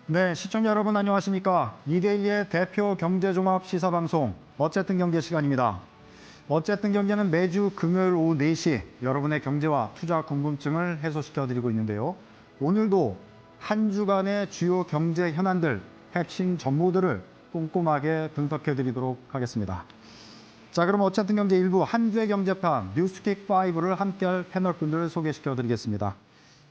네, 시청자 여러분 안녕하십니까? 이데일리의 대표 경제종합 시사방송 어쨌든 경제 시간입니다. 어쨌든 경제는 매주 금요일 오후 4시 여러분의 경제와 투자 궁금증을 해소시켜드리고 있는데요. 오늘도 한 주간의 주요 경제 현안들, 핵심 정보들을 꼼꼼하게 분석해드리도록 하겠습니다. 자, 그럼 어쨌든 경제 일부 한 주의 경제판 뉴스킥5를 함께할 패널분들을 소개시켜드리겠습니다.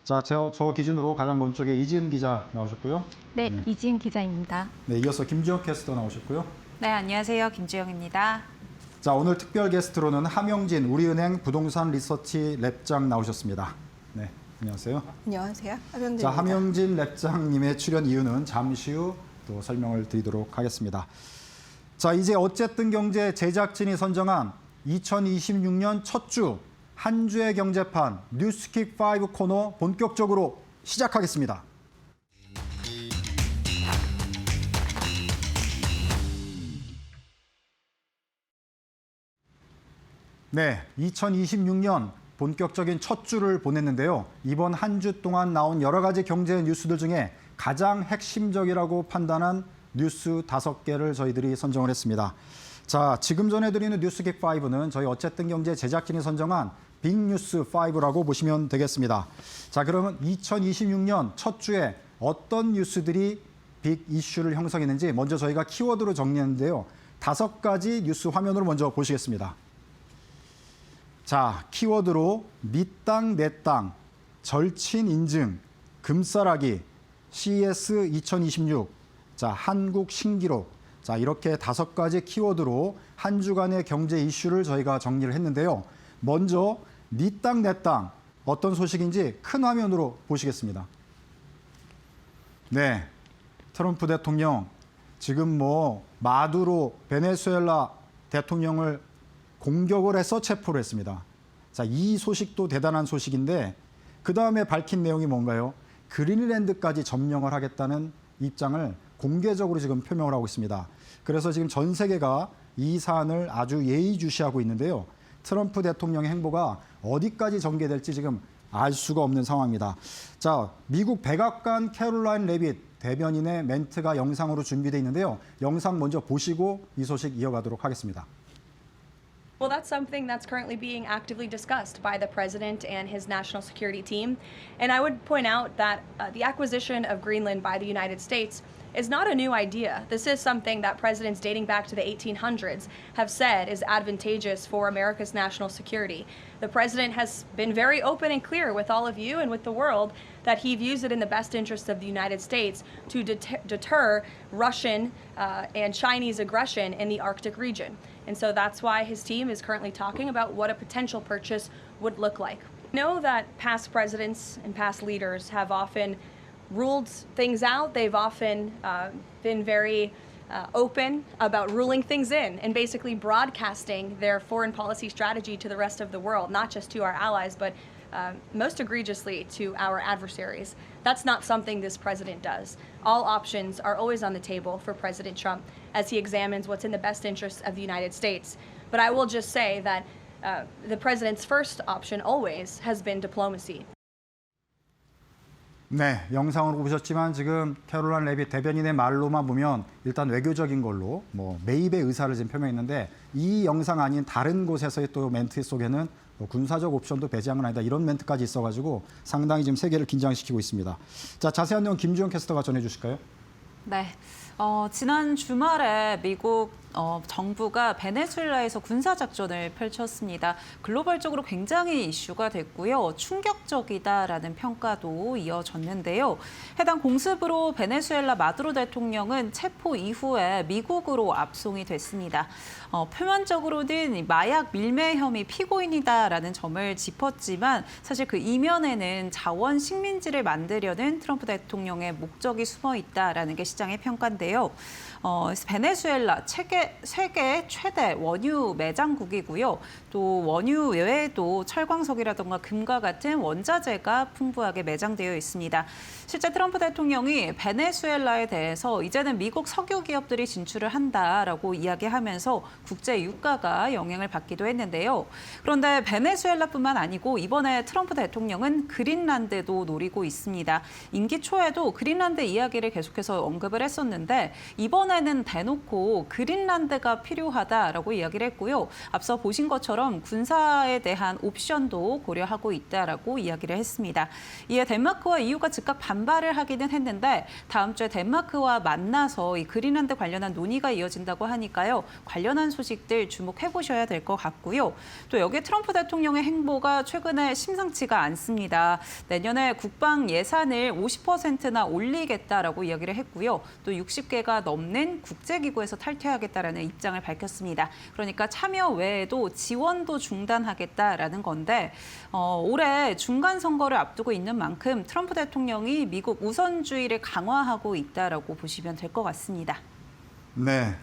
자, 저 기준으로 가장 먼쪽에 이지은 기자 나오셨고요. 네, 이지은 기자입니다. 네, 이어서 김주영 캐스터 나오셨고요. 네, 안녕하세요. 김주영입니다. 자, 오늘 특별 게스트로는 함영진 우리은행 부동산 리서치 랩장 나오셨습니다. 네, 안녕하세요. 안녕하세요. 함영진입니다. 자, 함영진 랩장님의 출연 이유는 잠시 후 또 설명을 드리도록 하겠습니다. 자, 이제 어쨌든 경제 제작진이 선정한 2026년 첫 주 한 주의 경제판 뉴스킥5 코너 본격적으로 시작하겠습니다. 네, 2026년 본격적인 첫 주를 보냈는데요. 이번 한 주 동안 나온 여러 가지 경제 뉴스들 중에 가장 핵심적이라고 판단한 뉴스 5개를 저희들이 선정을 했습니다. 자, 지금 전해드리는 뉴스킥5는 저희 어쨌든 경제 제작진이 선정한 빅뉴스 5라고 보시면 되겠습니다. 자, 그러면 2026년 첫 주에 어떤 뉴스들이 빅 이슈를 형성했는지 먼저 저희가 키워드로 정리했는데요. 5가지 뉴스 화면으로 먼저 보시겠습니다. 자, 키워드로 네 땅, 내 땅, 절친 인증, 금싸라기, CES 2026, 자, 한국 신기록. 자, 이렇게 5가지 키워드로 한 주간의 경제 이슈를 저희가 정리를 했는데요. 먼저 네 땅, 내 땅, 어떤 소식인지 큰 화면으로 보시겠습니다. 네, 트럼프 대통령 지금 마두로 베네수엘라 대통령을 공격을 해서 체포를 했습니다. 자, 이 소식도 대단한 소식인데 그 다음에 밝힌 내용이 뭔가요? 그린랜드까지 점령을 하겠다는 입장을 공개적으로 지금 표명을 하고 있습니다. 그래서 지금 전 세계가 이 사안을 아주 예의주시하고 있는데요. 트럼프 대통령의 행보가 어디까지 전개될지 지금 알 수가 없는 상황입니다. 자, 미국 백악관 캐롤라인 레빗 대변인의 멘트가 영상으로 준비되어 있는데요. 영상 먼저 보시고 이 소식 이어가도록 하겠습니다. Well, that's something that's currently being actively discussed by the president and his national security team. And I would point out that the acquisition of Greenland by the United States is not a new idea. This is something that presidents dating back to the 1800s have said is advantageous for America's national security. The president has been very open and clear with all of you and with the world that he views it in the best interest of the United States to deter Russian and Chinese aggression in the Arctic region. And so that's why his team is currently talking about what a potential purchase would look like. We know that past presidents and past leaders have often ruled things out. They've often been very open about ruling things in and basically broadcasting their foreign policy strategy to the rest of the world, not just to our allies, but most egregiously to our adversaries. That's not something this president does. All options are always on the table for President Trump as he examines what's in the best interest of the United States. But I will just say that the president's first option always has been diplomacy. 네, 영상으로 보셨지만 지금 캐롤라인 레빗 대변인의 말로만 보면 일단 외교적인 걸로 매입의 의사를 지금 표명했는데 이 영상 아닌 다른 곳에서의 또 멘트 속에는 군사적 옵션도 배제한 건 아니다. 이런 멘트까지 있어가지고 상당히 지금 세계를 긴장시키고 있습니다. 자, 자세한 내용 김주영 캐스터가 전해주실까요? 네. 지난 주말에 미국 정부가 베네수엘라에서 군사작전을 펼쳤습니다. 글로벌적으로 굉장히 이슈가 됐고요. 충격적이다라는 평가도 이어졌는데요. 해당 공습으로 베네수엘라 마두로 대통령은 체포 이후에 미국으로 압송이 됐습니다. 표면적으로는 마약 밀매 혐의 피고인이다라는 점을 짚었지만 사실 그 이면에는 자원 식민지를 만들려는 트럼프 대통령의 목적이 숨어 있다라는 게 시장의 평가인데요. 베네수엘라 세계 최대 원유 매장국이고요. 또 또 원유 외에도 철광석이라던가 금과 같은 원자재가 풍부하게 매장되어 있습니다. 실제 트럼프 대통령이 베네수엘라에 대해서 이제는 미국 석유 기업들이 진출을 한다라고 이야기하면서 국제 유가가 영향을 받기도 했는데요. 그런데 베네수엘라뿐만 아니고 이번에 트럼프 대통령은 그린란드도 노리고 있습니다. 임기 초에도 그린란드 이야기를 계속해서 언급을 했었는데 이번에는 대놓고 그린란드가 필요하다라고 이야기를 했고요. 앞서 보신 것처럼 군사에 대한 옵션도 고려하고 있다라고 이야기를 했습니다. 이에 덴마크와 EU가 즉각 반발을 하기는 했는데 다음 주에 덴마크와 만나서 이 그린란드 관련한 논의가 이어진다고 하니까요. 관련한 소식들 주목해 보셔야 될 것 같고요. 또 여기에 트럼프 대통령의 행보가 최근에 심상치가 않습니다. 내년에 국방 예산을 50%나 올리겠다라고 이야기를 했고요. 또 60개가 넘는 국제기구에서 탈퇴하겠다라는 입장을 밝혔습니다. 그러니까 참여 외에도 지원도 중단하겠다라는 건데 올해 중간 선거를 앞두고 있는 만큼 트럼프 대통령이 미국 우선주의를 강화하고 있다라고 보시면 될 것 같습니다. 네.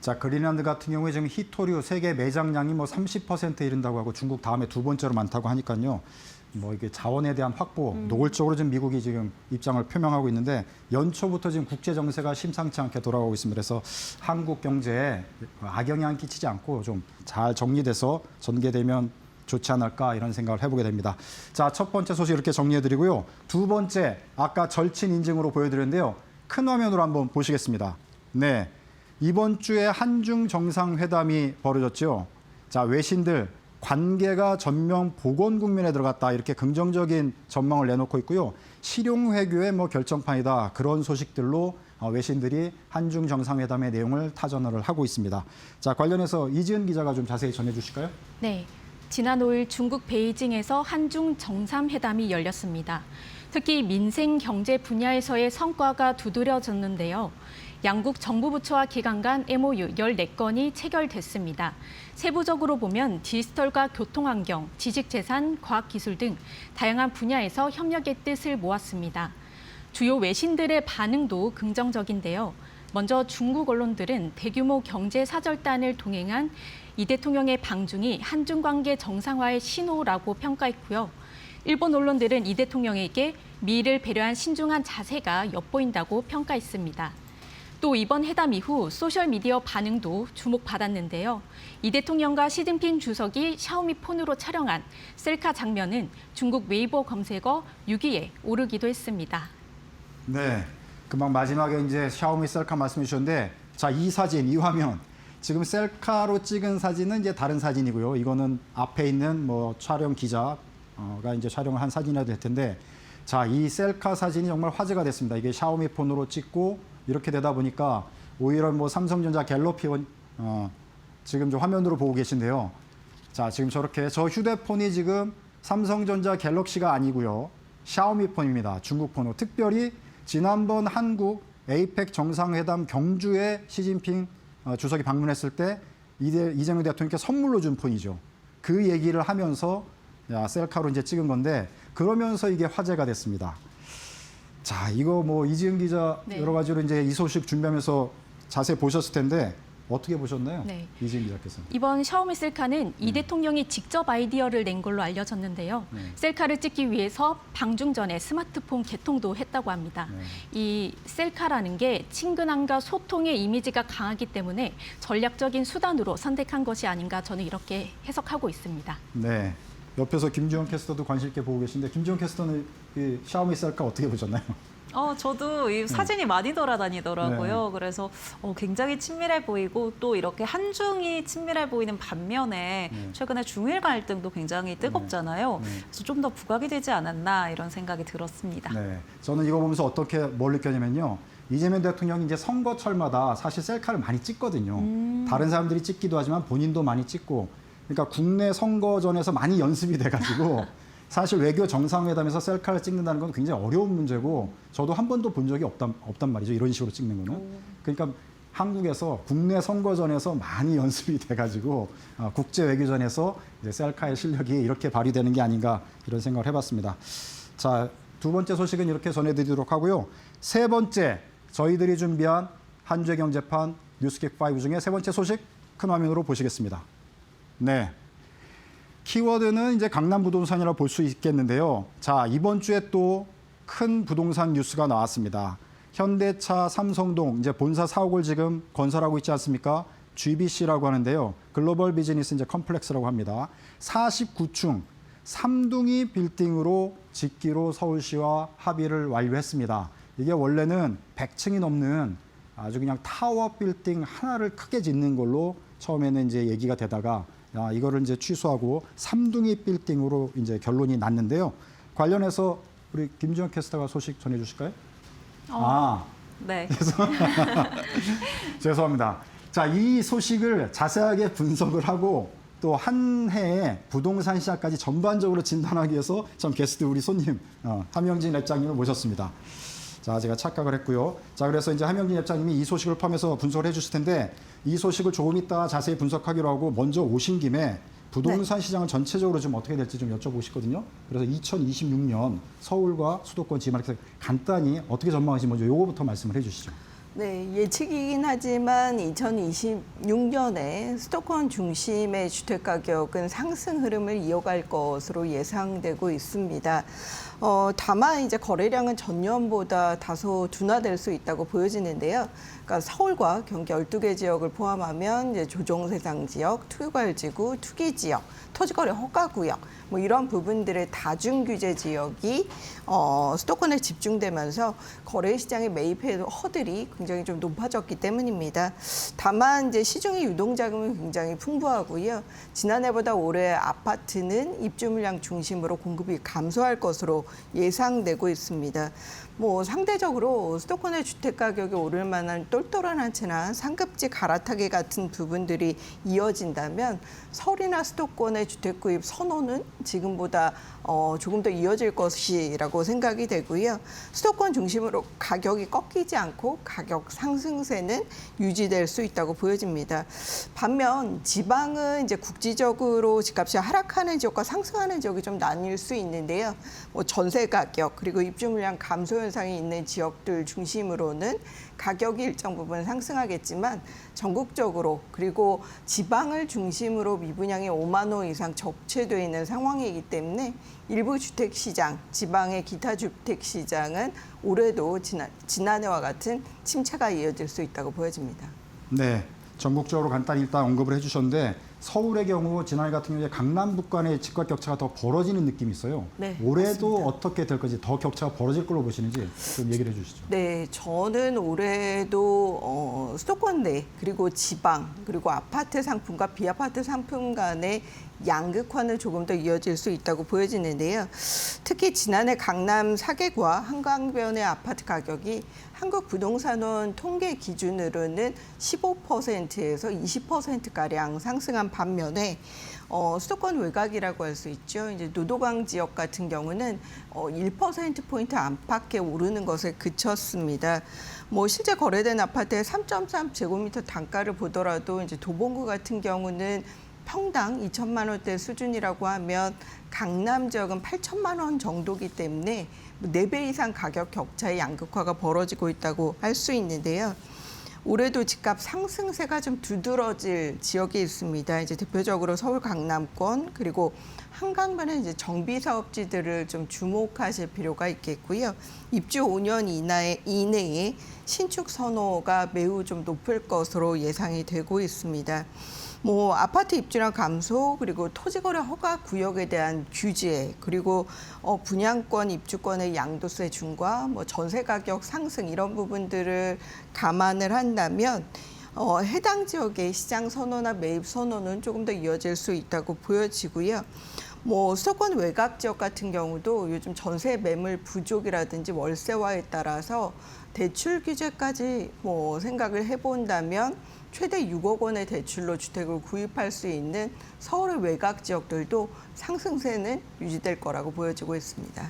자, 그린란드 같은 경우에 지금 히토류 세계 매장량이 뭐 30%에 이른다고 하고 중국 다음에 두 번째로 많다고 하니까요. 뭐 이게 자원에 대한 확보, 노골적으로 지금 미국이 지금 입장을 표명하고 있는데 연초부터 지금 국제 정세가 심상치 않게 돌아가고 있습니다. 그래서 한국 경제에 악영향 끼치지 않고 좀 잘 정리돼서 전개되면 좋지 않을까 이런 생각을 해보게 됩니다. 자, 첫 번째 소식 이렇게 정리해드리고요. 두 번째, 아까 절친 인증으로 보여드렸는데요. 큰 화면으로 한번 보시겠습니다. 네, 이번 주에 한중 정상회담이 벌어졌죠. 자, 외신들 관계가 전면 복원 국면에 들어갔다 이렇게 긍정적인 전망을 내놓고 있고요. 실용 외교의 뭐 결정판이다 그런 소식들로 외신들이 한중 정상회담의 내용을 타전을 하고 있습니다. 자, 관련해서 이지은 기자가 좀 자세히 전해주실까요? 네, 지난 5일 중국 베이징에서 한중 정상회담이 열렸습니다. 특히 민생 경제 분야에서의 성과가 두드러졌는데요. 양국 정부 부처와 기관 간 MOU 14건이 체결됐습니다. 세부적으로 보면 디지털과 교통환경, 지식재산, 과학기술 등 다양한 분야에서 협력의 뜻을 모았습니다. 주요 외신들의 반응도 긍정적인데요. 먼저 중국 언론들은 대규모 경제 사절단을 동행한 이 대통령의 방중이 한중 관계 정상화의 신호라고 평가했고요. 일본 언론들은 이 대통령에게 미를 배려한 신중한 자세가 엿보인다고 평가했습니다. 또 이번 회담 이후 소셜미디어 반응도 주목받았는데요. 이 대통령과 시진핑 주석이 샤오미 폰으로 촬영한 셀카 장면은 중국 웨이보 검색어 6위에 오르기도 했습니다. 네, 금방 마지막에 이제 샤오미 셀카 말씀해 주셨는데 자, 이 사진, 이 화면 지금 셀카로 찍은 사진은 이제 다른 사진이고요. 이거는 앞에 있는 뭐 촬영 기자가 이제 촬영을 한 사진이라도 될 텐데 자, 이 셀카 사진이 정말 화제가 됐습니다. 이게 샤오미 폰으로 찍고 이렇게 되다 보니까 오히려 뭐 삼성전자 갤럭시 지금 좀 화면으로 보고 계신데요. 자, 지금 저렇게 저 휴대폰이 지금 삼성전자 갤럭시가 아니고요. 샤오미 폰입니다. 중국 폰으로. 특별히 지난번 한국 에이펙 정상회담 경주에 시진핑 주석이 방문했을 때 이재명 대통령께 선물로 준 폰이죠. 그 얘기를 하면서 셀카로 이제 찍은 건데 그러면서 이게 화제가 됐습니다. 자, 이거 뭐 이지은 기자 네. 여러 가지로 이제 이 소식 준비하면서 자세히 보셨을 텐데 어떻게 보셨나요? 네. 이지은 기자께서. 이번 샤오미 셀카는 이 대통령이 직접 아이디어를 낸 걸로 알려졌는데요. 네. 셀카를 찍기 위해서 방중 전에 스마트폰 개통도 했다고 합니다. 네. 이 셀카라는 게 친근함과 소통의 이미지가 강하기 때문에 전략적인 수단으로 선택한 것이 아닌가 저는 이렇게 해석하고 있습니다. 네. 옆에서 김주영 캐스터도 관심 있게 보고 계신데 김주영 캐스터는 이 샤오미 셀카 어떻게 보셨나요? 저도 이 사진이 많이 돌아다니더라고요. 그래서 굉장히 친밀해 보이고 또 이렇게 한중이 친밀해 보이는 반면에 최근에 중일 갈등도 굉장히 뜨겁잖아요. 그래서 좀 더 부각이 되지 않았나 이런 생각이 들었습니다. 네. 저는 이거 보면서 어떻게 뭘 느꼈냐면요. 이재명 대통령이 이제 선거철마다 사실 셀카를 많이 찍거든요. 다른 사람들이 찍기도 하지만 본인도 많이 찍고 그러니까 국내 선거전에서 많이 연습이 돼가지고 사실 외교 정상회담에서 셀카를 찍는다는 건 굉장히 어려운 문제고 저도 한 번도 본 적이 없단 말이죠. 이런 식으로 찍는 거는. 그러니까 한국에서 국내 선거전에서 많이 연습이 돼가지고 국제 외교전에서 이제 셀카의 실력이 이렇게 발휘되는 게 아닌가 이런 생각을 해봤습니다. 자, 두 번째 소식은 이렇게 전해드리도록 하고요. 세 번째 저희들이 준비한 한주의 경제판 뉴스킥 5 중에 세 번째 소식 큰 화면으로 보시겠습니다. 네. 키워드는 이제 강남 부동산이라고 볼 수 있겠는데요. 자, 이번 주에 또 큰 부동산 뉴스가 나왔습니다. 현대차 삼성동 이제 본사 사옥을 지금 건설하고 있지 않습니까? GBC라고 하는데요. 글로벌 비즈니스 이제 컴플렉스라고 합니다. 49층 3둥이 빌딩으로 짓기로 서울시와 합의를 완료했습니다. 이게 원래는 100층이 넘는 아주 그냥 타워 빌딩 하나를 크게 짓는 걸로 처음에는 이제 얘기가 되다가 이거를 이제 취소하고 3둥이 빌딩으로 이제 결론이 났는데요. 관련해서 우리 김지영 캐스터가 소식 전해 주실까요? 네. 죄송합니다. 자, 이 소식을 자세하게 분석을 하고 또 한 해에 부동산 시장까지 전반적으로 진단하기 위해서 전 게스트 우리 손님 함영진 랩장님을 모셨습니다. 자, 제가 착각을 했고요. 자, 그래서 이제 함영진 랩장님이 이 소식을 포함해서 분석을 해주실 텐데 이 소식을 조금 이따 자세히 분석하기로 하고 먼저 오신 김에 부동산 시장을 전체적으로 좀 어떻게 될지 좀 여쭤보시거든요. 그래서 2026년 서울과 수도권 지방에서 간단히 어떻게 전망하시는지 먼저 요거부터 말씀을 해주시죠. 네, 예측이긴 하지만 2026년에 수도권 중심의 주택가격은 상승 흐름을 이어갈 것으로 예상되고 있습니다. 다만 이제 거래량은 전년보다 다소 둔화될 수 있다고 보여지는데요. 그러니까 서울과 경기 12개 지역을 포함하면 이제 조정세상 지역, 투기과열지구, 투기지역, 토지거래 허가구역 뭐 이런 부분들의 다중규제 지역이 수도권에 집중되면서 거래시장의 매입의 허들이 굉장히 좀 높아졌기 때문입니다. 다만 이제 시중의 유동자금은 굉장히 풍부하고요. 지난해보다 올해 아파트는 입주 물량 중심으로 공급이 감소할 것으로 예상되고 있습니다. 뭐 상대적으로 수도권의 주택 가격이 오를 만한 똘똘한 상급지 갈아타기 같은 부분들이 이어진다면 서울이나 수도권의 주택 구입 선호는 지금보다 조금 더 이어질 것이라고 생각이 되고요. 수도권 중심으로 가격이 꺾이지 않고 가격 상승세는 유지될 수 있다고 보여집니다. 반면 지방은 이제 국지적으로 집값이 하락하는 지역과 상승하는 지역이 좀 나뉠 수 있는데요. 뭐 전세 가격 그리고 입주 물량 감소 현상이 있는 지역들 중심으로는 가격이 일정 부분 상승하겠지만 전국적으로 그리고 지방을 중심으로 미분양이 5만 호 이상 적체되어 있는 상황이기 때문에 일부 주택시장, 지방의 기타 주택시장은 올해도 지난해와 같은 침체가 이어질 수 있다고 보여집니다. 네, 전국적으로 간단히 일단 언급을 해주셨는데 서울의 경우 지난해 같은 경우에 강남북 간의 집값 격차가 더 벌어지는 느낌이 있어요. 네, 올해도 맞습니다. 어떻게 될 건지 더 격차가 벌어질 걸로 보시는지 좀 얘기를 해주시죠. 네, 저는 올해도 수도권 내 그리고 지방 그리고 아파트 상품과 비아파트 상품 간의 양극화는 조금 더 이어질 수 있다고 보여지는데요. 특히 지난해 강남 4개구와 한강변의 아파트 가격이 한국부동산원 통계 기준으로는 15%에서 20%가량 상승한 반면에 수도권 외곽이라고 할 수 있죠. 이제 노도강 지역 같은 경우는 1%포인트 안팎에 오르는 것에 그쳤습니다. 뭐 실제 거래된 아파트의 3.3제곱미터 단가를 보더라도 이제 도봉구 같은 경우는 평당 2천만 원대 수준이라고 하면 강남 지역은 8천만 원 정도이기 때문에 4배 이상 가격 격차의 양극화가 벌어지고 있다고 할 수 있는데요. 올해도 집값 상승세가 좀 두드러질 지역이 있습니다. 이제 대표적으로 서울 강남권 그리고 한강변의 이제 정비 사업지들을 좀 주목하실 필요가 있겠고요. 입주 5년 이내에 신축 선호가 매우 좀 높을 것으로 예상이 되고 있습니다. 뭐 아파트 입주량 감소 그리고 토지거래 허가 구역에 대한 규제 그리고 분양권 입주권의 양도세 중과 뭐 전세 가격 상승 이런 부분들을 감안을 한다면 해당 지역의 시장 선호나 매입 선호는 조금 더 이어질 수 있다고 보여지고요. 뭐 수도권 외곽 지역 같은 경우도 요즘 전세 매물 부족이라든지 월세화에 따라서 대출 규제까지 뭐 생각을 해본다면 최대 6억 원의 대출로 주택을 구입할 수 있는 서울의 외곽 지역들도 상승세는 유지될 거라고 보여지고 있습니다.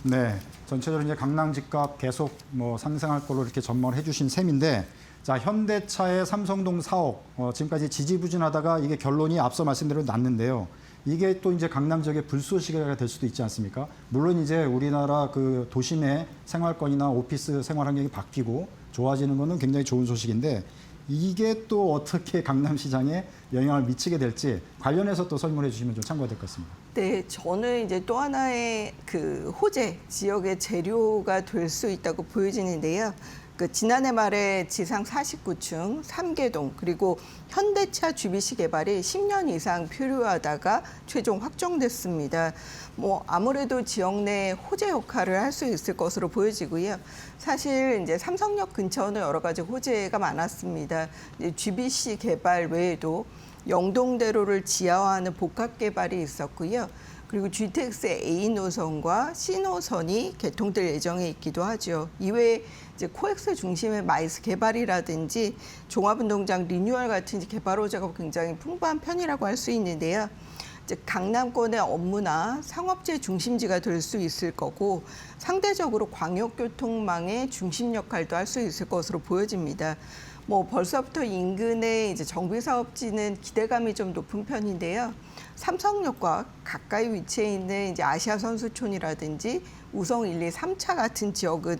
네, 전체적으로 이제 강남 집값 계속 뭐 상승할 걸로 이렇게 전망을 해주신 셈인데, 자 현대차의 삼성동 사옥 지금까지 지지부진하다가 이게 결론이 앞서 말씀대로 났는데요. 이게 또 이제 강남 지역의 불쏘시개가 될 수도 있지 않습니까? 물론 이제 우리나라 그 도심의 생활권이나 오피스 생활 환경이 바뀌고 좋아지는 것은 굉장히 좋은 소식인데 이게 또 어떻게 강남시장에 영향을 미치게 될지 관련해서 또 설명해 주시면 좀 참고가 될 것 같습니다. 네, 저는 이제 또 하나의 그 호재, 지역의 재료가 될 수 있다고 보여지는데요. 그 지난해 말에 지상 49층, 3개동, 그리고 현대차 GBC 개발이 10년 이상 필요하다가 최종 확정됐습니다. 뭐 아무래도 지역 내 호재 역할을 할 수 있을 것으로 보여지고요. 사실 이제 삼성역 근처는 여러 가지 호재가 많았습니다. 이제 GBC 개발 외에도 영동대로를 지하화하는 복합 개발이 있었고요. 그리고 GTX A 노선과 C 노선이 개통될 예정에 있기도 하죠. 이외에 이제 코엑스 중심의 마이스 개발이라든지 종합운동장 리뉴얼 같은 개발 호재가 굉장히 풍부한 편이라고 할 수 있는데요. 이제 강남권의 업무나 상업지의 중심지가 될 수 있을 거고 상대적으로 광역교통망의 중심 역할도 할 수 있을 것으로 보여집니다. 뭐 벌써부터 인근의 이제 정비 사업지는 기대감이 좀 높은 편인데요. 삼성역과 가까이 위치해 있는 이제 아시아 선수촌이라든지 우성 1, 2, 3차 같은 지역은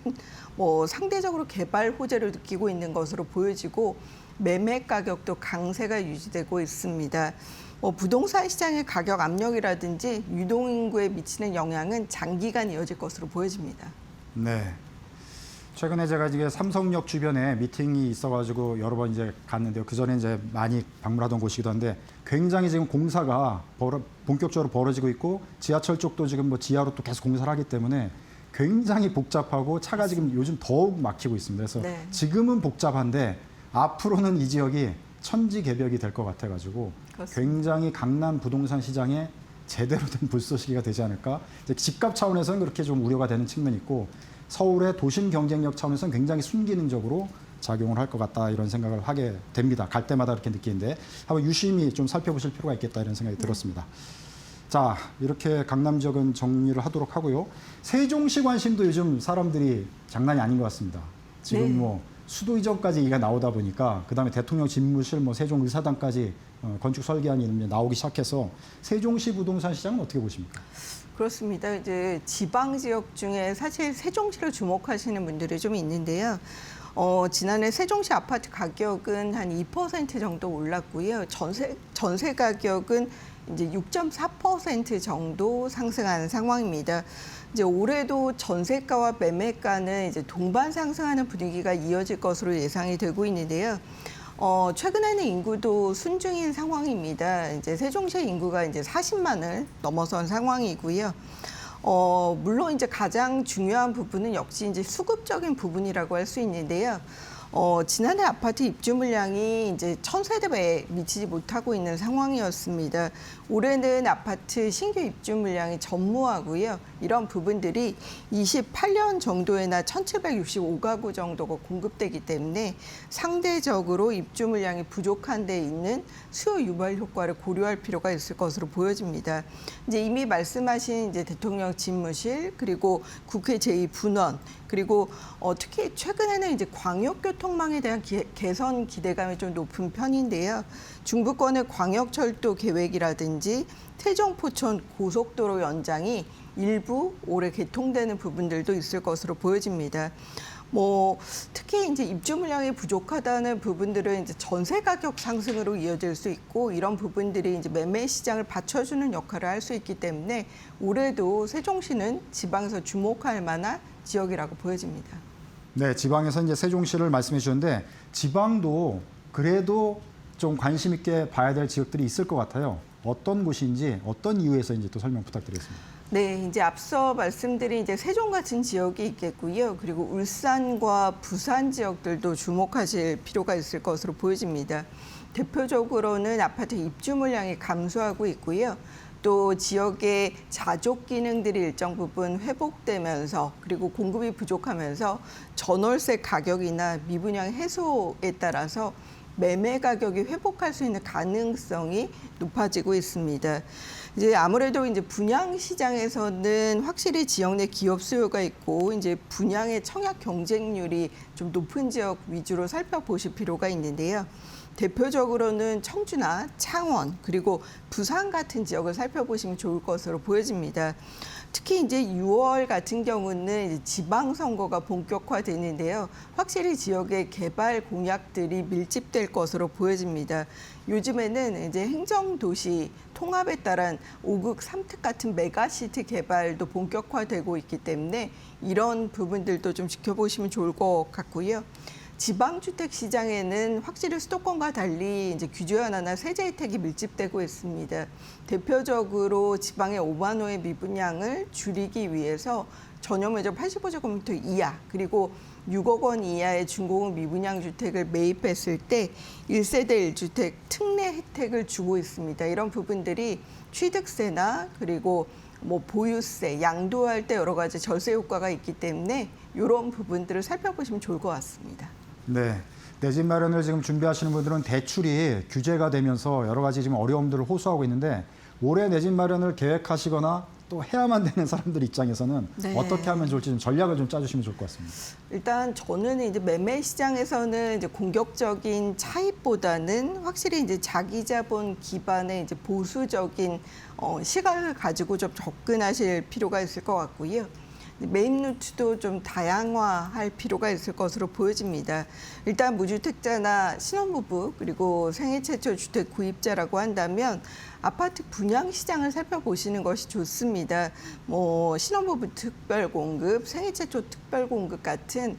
뭐 상대적으로 개발 호재를 느끼고 있는 것으로 보여지고 매매 가격도 강세가 유지되고 있습니다. 뭐 부동산 시장의 가격 압력이라든지 유동 인구에 미치는 영향은 장기간 이어질 것으로 보여집니다. 네. 최근에 제가 이제 삼성역 주변에 미팅이 있어가지고 여러 번 이제 갔는데요. 그 전에 이제 많이 방문하던 곳이기도 한데 굉장히 지금 공사가 본격적으로 벌어지고 있고 지하철 쪽도 지금 뭐 지하로 또 계속 공사를 하기 때문에 굉장히 복잡하고 차가 지금 요즘 더욱 막히고 있습니다. 그래서 네. 지금은 복잡한데 앞으로는 이 지역이 천지개벽이 될 것 같아가지고 그렇습니다. 굉장히 강남 부동산 시장에 제대로 된 불쏘시개가 되지 않을까. 이제 집값 차원에서는 그렇게 좀 우려가 되는 측면이 있고 서울의 도심 경쟁력 차원에서는 굉장히 순기능적으로 작용을 할 것 같다 이런 생각을 하게 됩니다. 갈 때마다 그렇게 느끼는데 한번 유심히 좀 살펴보실 필요가 있겠다 이런 생각이 들었습니다. 자, 이렇게 강남 지역은 정리를 하도록 하고요. 세종시 관심도 요즘 사람들이 장난이 아닌 것 같습니다. 지금 네. 뭐 수도 이전까지 얘기가 나오다 보니까 그다음에 대통령 집무실, 뭐 세종의사당까지 건축 설계안이 이런 게 나오기 시작해서 세종시 부동산 시장은 어떻게 보십니까? 그렇습니다. 이제 지방 지역 중에 사실 세종시를 주목하시는 분들이 좀 있는데요. 지난해 세종시 아파트 가격은 한 2% 정도 올랐고요. 전세 가격은 이제 6.4% 정도 상승하는 상황입니다. 이제 올해도 전세가와 매매가는 이제 동반 상승하는 분위기가 이어질 것으로 예상이 되고 있는데요. 최근에는 인구도 순증인 상황입니다. 이제 세종시의 인구가 이제 40만을 넘어선 상황이고요. 물론 이제 가장 중요한 부분은 역시 이제 수급적인 부분이라고 할 수 있는데요. 지난해 아파트 입주 물량이 이제 1000세대에 미치지 못하고 있는 상황이었습니다. 올해는 아파트 신규 입주 물량이 전무하고요. 이런 부분들이 28년 정도에나 1765가구 정도가 공급되기 때문에 상대적으로 입주 물량이 부족한 데 있는 수요 유발 효과를 고려할 필요가 있을 것으로 보여집니다. 이제 이미 말씀하신 이제 대통령 집무실 그리고 국회 제2분원 그리고 특히 최근에는 이제 광역교통망에 대한 개선 기대감이 좀 높은 편인데요. 중부권의 광역철도 계획이라든지 태종 포천 고속도로 연장이 일부 올해 개통되는 부분들도 있을 것으로 보여집니다. 뭐 특히 이제 입주 물량이 부족하다는 부분들은 이제 전세 가격 상승으로 이어질 수 있고 이런 부분들이 이제 매매 시장을 받쳐주는 역할을 할 수 있기 때문에 올해도 세종시는 지방에서 주목할 만한 지역이라고 보여집니다. 네, 지방에서 이제 세종시를 말씀해 주셨는데 지방도 그래도 좀 관심 있게 봐야 될 지역들이 있을 것 같아요. 어떤 곳인지 어떤 이유에서인지 또 설명 부탁드리겠습니다. 네, 이제 앞서 말씀드린 이제 세종 같은 지역이 있겠고요. 그리고 울산과 부산 지역들도 주목하실 필요가 있을 것으로 보여집니다. 대표적으로는 아파트 입주 물량이 감소하고 있고요. 또 지역의 자족 기능들이 일정 부분 회복되면서 그리고 공급이 부족하면서 전월세 가격이나 미분양 해소에 따라서 매매 가격이 회복할 수 있는 가능성이 높아지고 있습니다. 이제 아무래도 이제 분양 시장에서는 확실히 지역 내 기업 수요가 있고 이제 분양의 청약 경쟁률이 좀 높은 지역 위주로 살펴보실 필요가 있는데요. 대표적으로는 청주나 창원 그리고 부산 같은 지역을 살펴보시면 좋을 것으로 보여집니다. 특히 이제 6월 같은 경우는 이제 지방선거가 본격화되는데요. 확실히 지역의 개발 공약들이 밀집될 것으로 보여집니다. 요즘에는 이제 행정도시 통합에 따른 5극 3특 같은 메가시티 개발도 본격화되고 있기 때문에 이런 부분들도 좀 지켜보시면 좋을 것 같고요. 지방주택 시장에는 확실히 수도권과 달리 이제 규제 완화나 세제 혜택이 밀집되고 있습니다. 대표적으로 지방의 5만 호의 미분양을 줄이기 위해서 전용 면적 85제곱미터 이하 그리고 6억 원 이하의 중공업 미분양 주택을 매입했을 때 1세대 1주택 특례 혜택을 주고 있습니다. 이런 부분들이 취득세나 그리고 뭐 보유세, 양도할 때 여러 가지 절세 효과가 있기 때문에 이런 부분들을 살펴보시면 좋을 것 같습니다. 네. 내 집 마련을 지금 준비하시는 분들은 대출이 규제가 되면서 여러 가지 지금 어려움들을 호소하고 있는데 올해 내 집 마련을 계획하시거나 또 해야만 되는 사람들 입장에서는 네. 어떻게 하면 좋을지 좀 전략을 좀 짜주시면 좋을 것 같습니다. 일단 저는 이제 매매 시장에서는 이제 공격적인 차입보다는 확실히 이제 자기 자본 기반의 이제 보수적인 시각을 가지고 좀 접근하실 필요가 있을 것 같고요. 매입 루트도 좀 다양화할 필요가 있을 것으로 보여집니다. 일단 무주택자나 신혼부부 그리고 생애 최초 주택 구입자라고 한다면 아파트 분양 시장을 살펴보시는 것이 좋습니다. 뭐 신혼부부 특별 공급, 생애 최초 특별 공급 같은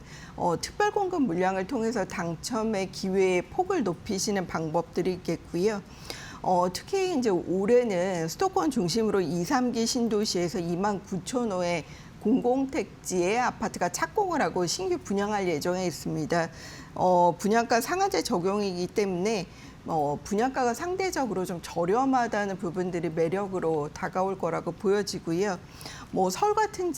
특별 공급 물량을 통해서 당첨의 기회의 폭을 높이시는 방법들이 있겠고요. 특히 이제 올해는 수도권 중심으로 2, 3기 신도시에서 2만 9천 호의 공공택지에 아파트가 착공을 하고 신규 분양할 예정에 있습니다. 분양가 상한제 적용이기 때문에 분양가가 상대적으로 좀 저렴하다는 부분들이 매력으로 다가올 거라고 보여지고요. 뭐 서울 같은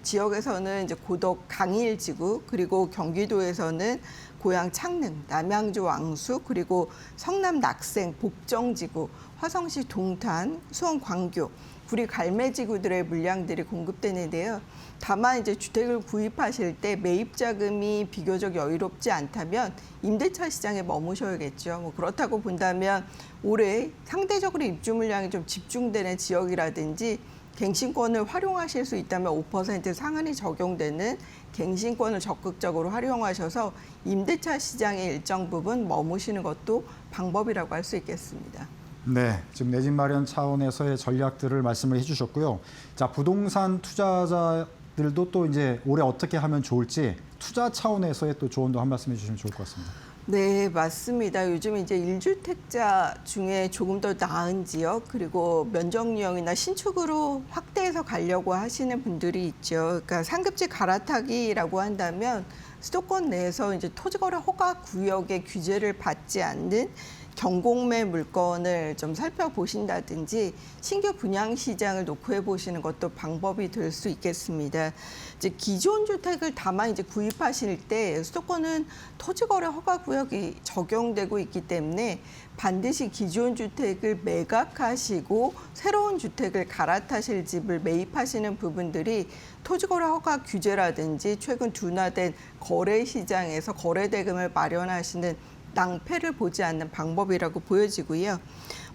지역에서는 이제 고덕 강일지구 그리고 경기도에서는 고양 창릉, 남양주 왕수 그리고 성남 낙생, 복정지구, 화성시 동탄, 수원 광교 구리 갈매지구들의 물량들이 공급되는데요. 다만 이제 주택을 구입하실 때 매입 자금이 비교적 여유롭지 않다면 임대차 시장에 머무셔야겠죠. 뭐 그렇다고 본다면 올해 상대적으로 입주 물량이 좀 집중되는 지역이라든지 갱신권을 활용하실 수 있다면 5% 상한이 적용되는 갱신권을 적극적으로 활용하셔서 임대차 시장의 일정 부분 머무시는 것도 방법이라고 할 수 있겠습니다. 네, 지금 내 집 마련 차원에서의 전략들을 말씀을 해주셨고요. 자, 부동산 투자자들도 또 이제 올해 어떻게 하면 좋을지 투자 차원에서의 또 조언도 한 말씀 해주시면 좋을 것 같습니다. 네, 맞습니다. 요즘 이제 1주택자 중에 조금 더 나은 지역 그리고 면적 유형이나 신축으로 확대해서 가려고 하시는 분들이 있죠. 그러니까 상급지 갈아타기라고 한다면 수도권 내에서 이제 토지거래 허가 구역의 규제를 받지 않는 경공매 물건을 좀 살펴보신다든지 신규 분양 시장을 녹화해 보시는 것도 방법이 될 수 있겠습니다. 이제 기존 주택을 다만 이제 구입하실 때 수도권은 토지거래 허가 구역이 적용되고 있기 때문에 반드시 기존 주택을 매각하시고 새로운 주택을 갈아타실 집을 매입하시는 부분들이 토지거래 허가 규제라든지 최근 둔화된 거래 시장에서 거래 대금을 마련하시는 낭패를 보지 않는 방법이라고 보여지고요.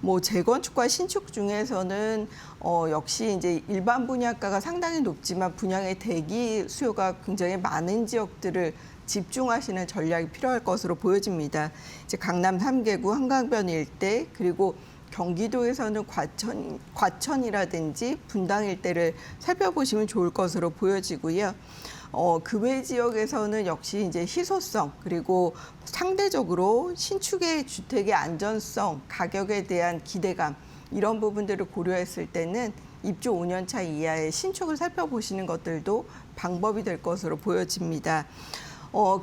뭐 재건축과 신축 중에서는 역시 이제 일반 분양가가 상당히 높지만 분양의 대기 수요가 굉장히 많은 지역들을 집중하시는 전략이 필요할 것으로 보여집니다. 이제 강남 3개구 한강변 일대 그리고 경기도에서는 과천이라든지 분당 일대를 살펴보시면 좋을 것으로 보여지고요. 그 외 지역에서는 역시 이제 희소성 그리고 상대적으로 신축의 주택의 안전성, 가격에 대한 기대감 이런 부분들을 고려했을 때는 입주 5년 차 이하의 신축을 살펴보시는 것들도 방법이 될 것으로 보여집니다.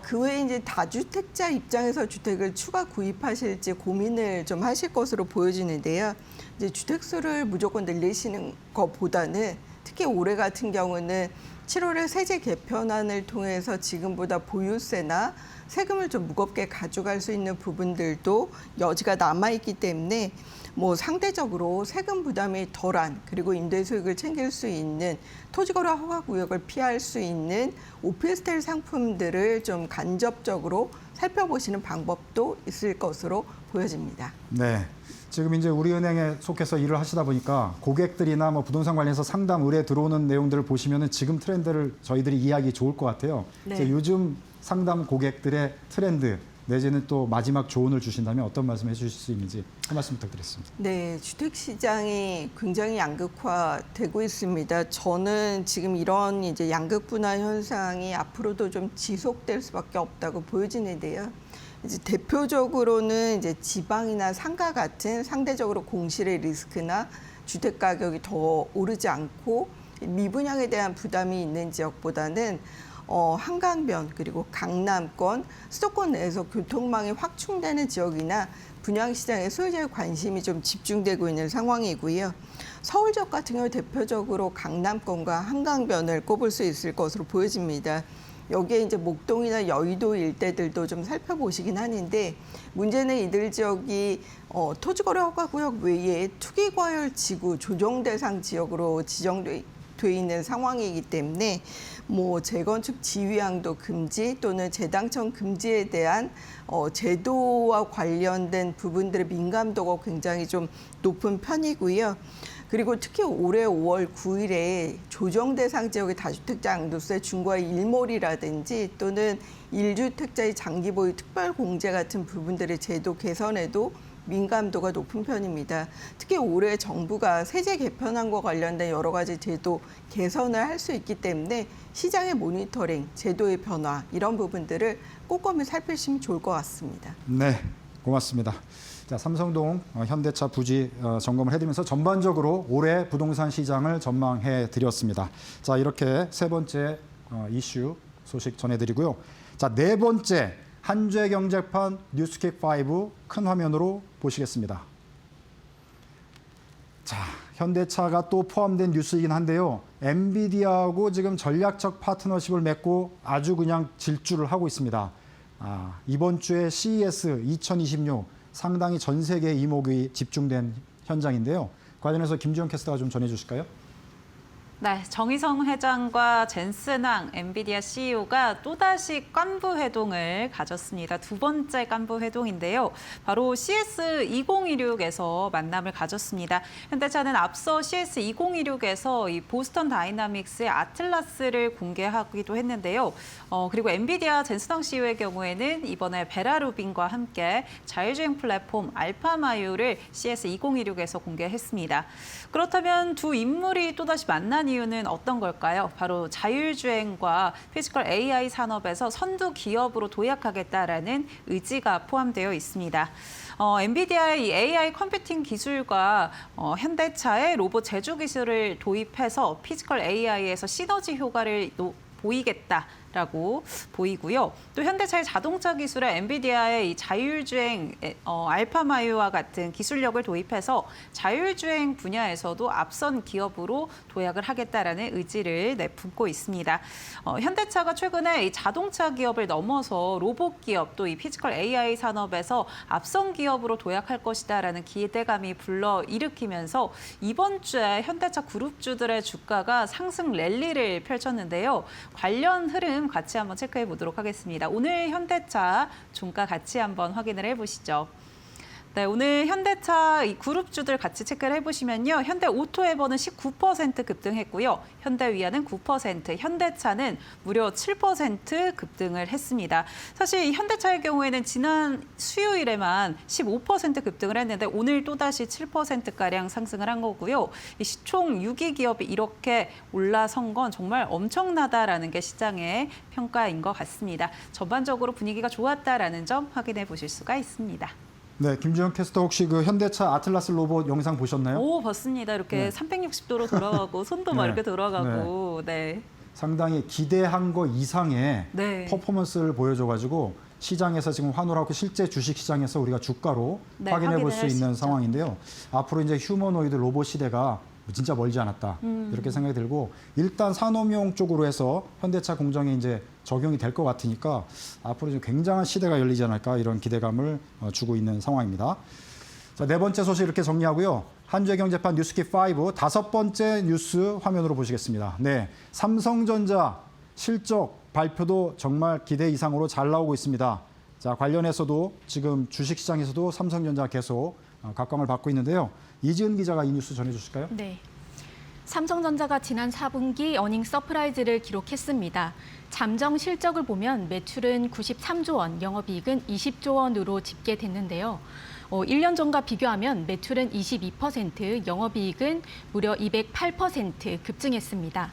그 외에 이제 다주택자 입장에서 주택을 추가 구입하실지 고민을 좀 하실 것으로 보여지는데요. 이제 주택수를 무조건 늘리시는 것보다는 특히 올해 같은 경우는 7월에 세제 개편안을 통해서 지금보다 보유세나 세금을 좀 무겁게 가져갈 수 있는 부분들도 여지가 남아있기 때문에 뭐 상대적으로 세금 부담이 덜한 그리고 임대 수익을 챙길 수 있는 토지거래 허가 구역을 피할 수 있는 오피스텔 상품들을 좀 간접적으로 살펴보시는 방법도 있을 것으로 보여집니다. 네. 지금 이제 우리은행에 속해서 일을 하시다 보니까 고객들이나 뭐 부동산 관련해서 상담 의뢰 들어오는 내용들을 보시면은 지금 트렌드를 저희들이 이해하기 좋을 것 같아요. 네. 이제 요즘 상담 고객들의 트렌드 내지는 또 마지막 조언을 주신다면 어떤 말씀 해주실 수 있는지 한 말씀 부탁드리겠습니다. 네, 주택 시장이 굉장히 양극화되고 있습니다. 저는 지금 이런 이제 양극 분화 현상이 앞으로도 좀 지속될 수밖에 없다고 보여지는데요. 이제 대표적으로는 이제 지방이나 상가 같은 상대적으로 공실의 리스크나 주택 가격이 더 오르지 않고 미분양에 대한 부담이 있는 지역보다는 한강변 그리고 강남권, 수도권 내에서 교통망이 확충되는 지역이나 분양시장에 소유자의 관심이 좀 집중되고 있는 상황이고요. 서울 지역 같은 경우 대표적으로 강남권과 한강변을 꼽을 수 있을 것으로 보여집니다. 여기에 이제 목동이나 여의도 일대들도 좀 살펴보시긴 하는데 문제는 이들 지역이 토지거래 허가구역 외에 투기과열 지구 조정 대상 지역으로 지정돼 있는 상황이기 때문에 뭐 재건축 지휘양도 금지 또는 재당첨 금지에 대한 제도와 관련된 부분들의 민감도가 굉장히 좀 높은 편이고요. 그리고 특히 올해 5월 9일에 조정 대상 지역의 다주택자 양도세 중과 일몰이라든지 또는 1주택자의 장기 보유 특별 공제 같은 부분들의 제도 개선에도 민감도가 높은 편입니다. 특히 올해 정부가 세제 개편안과 관련된 여러 가지 제도 개선을 할 수 있기 때문에 시장의 모니터링, 제도의 변화 이런 부분들을 꼼꼼히 살피시면 좋을 것 같습니다. 네, 고맙습니다. 자, 삼성동 현대차 부지 점검을 해드리면서 전반적으로 올해 부동산 시장을 전망해 드렸습니다. 자, 이렇게 세 번째 이슈 소식 전해드리고요. 자, 네 번째 한주경제판 뉴스킥5 큰 화면으로 보시겠습니다. 자, 현대차가 또 포함된 뉴스이긴 한데요. 엔비디아하고 지금 전략적 파트너십을 맺고 아주 그냥 질주를 하고 있습니다. 이번 주에 CES 2026 상당히 전 세계 이목이 집중된 현장인데요. 관련해서 김주영 캐스터가 좀 전해주실까요? 네, 정의성 회장과 젠슨 황 엔비디아 CEO가 또다시 깐부 회동을 가졌습니다. 두 번째 깐부 회동인데요. 바로 CS2026에서 만남을 가졌습니다. 현대차는 앞서 CS2026에서 이 보스턴 다이나믹스의 아틀라스를 공개하기도 했는데요. 그리고 엔비디아 젠슨 황 CEO의 경우에는 이번에 베라 루빈과 함께 자율주행 플랫폼 알파마유를 CS2026에서 공개했습니다. 그렇다면 두 인물이 또다시 만난 이유는 어떤 걸까요? 바로 자율주행과 피지컬 AI 산업에서 선두 기업으로 도약하겠다라는 의지가 포함되어 있습니다. 엔비디아의 이 AI 컴퓨팅 기술과 현대차의 로봇 제조 기술을 도입해서 피지컬 AI에서 시너지 효과를 보이겠다라고 보이고요. 또 현대차의 자동차 기술에 엔비디아의 이 자율주행 알파마유와 같은 기술력을 도입해서 자율주행 분야에서도 앞선 기업으로 도약을 하겠다라는 의지를 내뿜고 있습니다. 현대차가 최근에 이 자동차 기업을 넘어서 로봇 기업 또 이 피지컬 AI 산업에서 앞선 기업으로 도약할 것이다라는 기대감이 불러일으키면서 이번 주에 현대차 그룹주들의 주가가 상승 랠리를 펼쳤는데요. 관련 흐름 같이 한번 체크해 보도록 하겠습니다. 오늘 현대차 종가 같이 한번 확인을 해보시죠. 네, 오늘 현대차 이 그룹주들 같이 체크를 해보시면요. 현대 오토에버는 19% 급등했고요. 현대위아는 9%, 현대차는 무려 7% 급등을 했습니다. 사실 이 현대차의 경우에는 지난 수요일에만 15% 급등을 했는데 오늘 또다시 7%가량 상승을 한 거고요. 이 시총 6위 기업이 이렇게 올라선 건 정말 엄청나다라는 게 시장의 평가인 것 같습니다. 전반적으로 분위기가 좋았다라는 점 확인해 보실 수가 있습니다. 네, 김주영 캐스터 혹시 그 현대차 아틀라스 로봇 영상 보셨나요? 오, 봤습니다. 이렇게 360도로 돌아가고 손도 막 이렇게 돌아가고. 네. 상당히 기대한 거 이상의 네. 퍼포먼스를 보여줘가지고 시장에서 지금 환호하고 실제 주식 시장에서 우리가 주가로 네, 확인해 볼 수 확인을 할 수 있는 있죠. 상황인데요. 앞으로 이제 휴머노이드 로봇 시대가 진짜 멀지 않았다 이렇게 생각이 들고 일단 산업용 쪽으로 해서 현대차 공정에 이제 적용이 될 것 같으니까 앞으로 좀 굉장한 시대가 열리지 않을까 이런 기대감을 주고 있는 상황입니다. 자, 네 번째 소식 이렇게 정리하고요. 한 주의 경제판 뉴스킥 5 다섯 번째 뉴스 화면으로 보시겠습니다. 네, 삼성전자 실적 발표도 정말 기대 이상으로 잘 나오고 있습니다. 자, 관련해서도 지금 주식시장에서도 삼성전자 계속 각광을 받고 있는데요. 이지은 기자가 이 뉴스 전해주실까요? 네. 삼성전자가 지난 4분기 어닝 서프라이즈를 기록했습니다. 잠정 실적을 보면 매출은 93조 원, 영업이익은 20조 원으로 집계됐는데요. 1년 전과 비교하면 매출은 22%, 영업이익은 무려 208% 급증했습니다.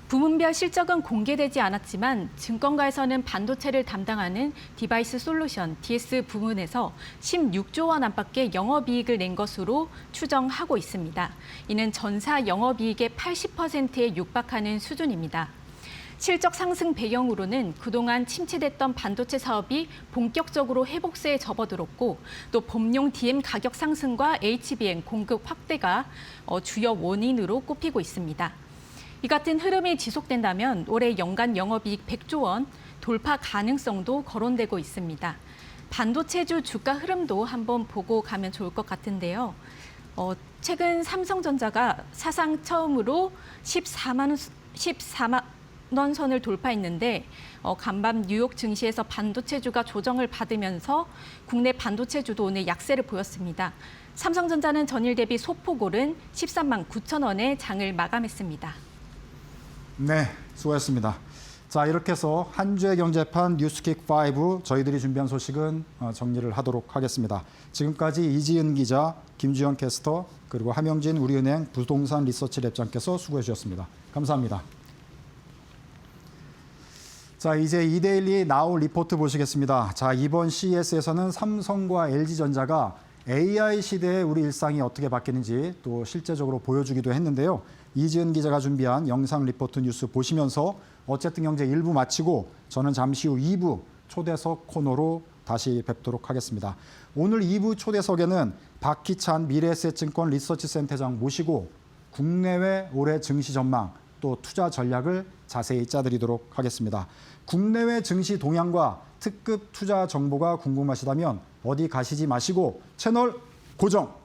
부문별 실적은 공개되지 않았지만 증권가에서는 반도체를 담당하는 디바이스 솔루션, DS 부문에서 16조 원 안팎의 영업이익을 낸 것으로 추정하고 있습니다. 이는 전사 영업이익의 80%에 육박하는 수준입니다. 실적 상승 배경으로는 그동안 침체됐던 반도체 사업이 본격적으로 회복세에 접어들었고 또 봄용 DM 가격 상승과 HBM 공급 확대가 주요 원인으로 꼽히고 있습니다. 이 같은 흐름이 지속된다면 올해 연간 영업이익 100조 원 돌파 가능성도 거론되고 있습니다. 반도체주 주가 흐름도 한번 보고 가면 좋을 것 같은데요. 최근 삼성전자가 사상 처음으로 14만 원 선을 돌파했는데 간밤 뉴욕 증시에서 반도체주가 조정을 받으면서 국내 반도체주도 오늘 약세를 보였습니다. 삼성전자는 전일 대비 소폭 오른 13만 9천 원에 장을 마감했습니다. 네, 수고하셨습니다. 자, 이렇게 해서 한 주의 경제판 뉴스킥 5 저희들이 준비한 소식은 정리를 하도록 하겠습니다. 지금까지 이지은 기자, 김주현 캐스터, 그리고 함영진 우리은행 부동산 리서치 랩장께서 수고해 주셨습니다. 감사합니다. 자, 이제 이데일리 나올 리포트 보시겠습니다. 자, 이번 CES에서는 삼성과 LG전자가 AI 시대에 우리 일상이 어떻게 바뀌는지 또 실제적으로 보여주기도 했는데요. 이지은 기자가 준비한 영상 리포트 뉴스 보시면서 어쨌든 경제 1부 마치고 저는 잠시 후 2부 초대석 코너로 다시 뵙도록 하겠습니다. 오늘 2부 초대석에는 박희찬 미래에셋증권 리서치센터장 모시고 국내외 올해 증시 전망 또 투자 전략을 자세히 짜드리도록 하겠습니다. 국내외 증시 동향과 특급 투자 정보가 궁금하시다면 어디 가시지 마시고 채널 고정!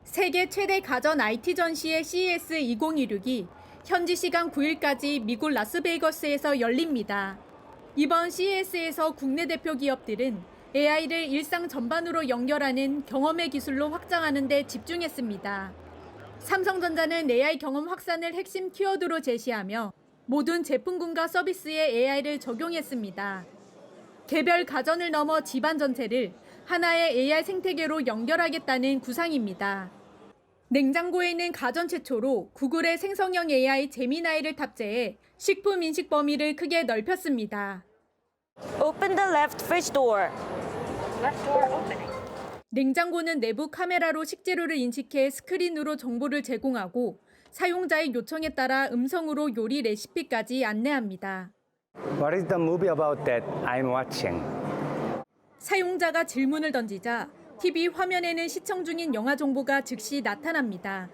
세계 최대 가전 IT 전시회 CES 2016이 현지 시간 9일까지 미국 라스베이거스에서 열립니다. 이번 CES에서 국내 대표 기업들은 AI를 일상 전반으로 연결하는 경험의 기술로 확장하는 데 집중했습니다. 삼성전자는 AI 경험 확산을 핵심 키워드로 제시하며 모든 제품군과 서비스에 AI를 적용했습니다. 개별 가전을 넘어 집안 전체를 하나의 AI 생태계로 연결하겠다는 구상입니다. 냉장고에는 가전 최초로 구글의 생성형 AI 제미나이를 탑재해 식품 인식 범위를 크게 넓혔습니다. Open the left fridge door. Left door opening. 냉장고는 내부 카메라로 식재료를 인식해 스크린으로 정보를 제공하고 사용자의 요청에 따라 음성으로 요리 레시피까지 안내합니다. What is the movie about that I'm watching? 사용자가 질문을 던지자 TV 화면에는 시청 중인 영화 정보가 즉시 나타납니다.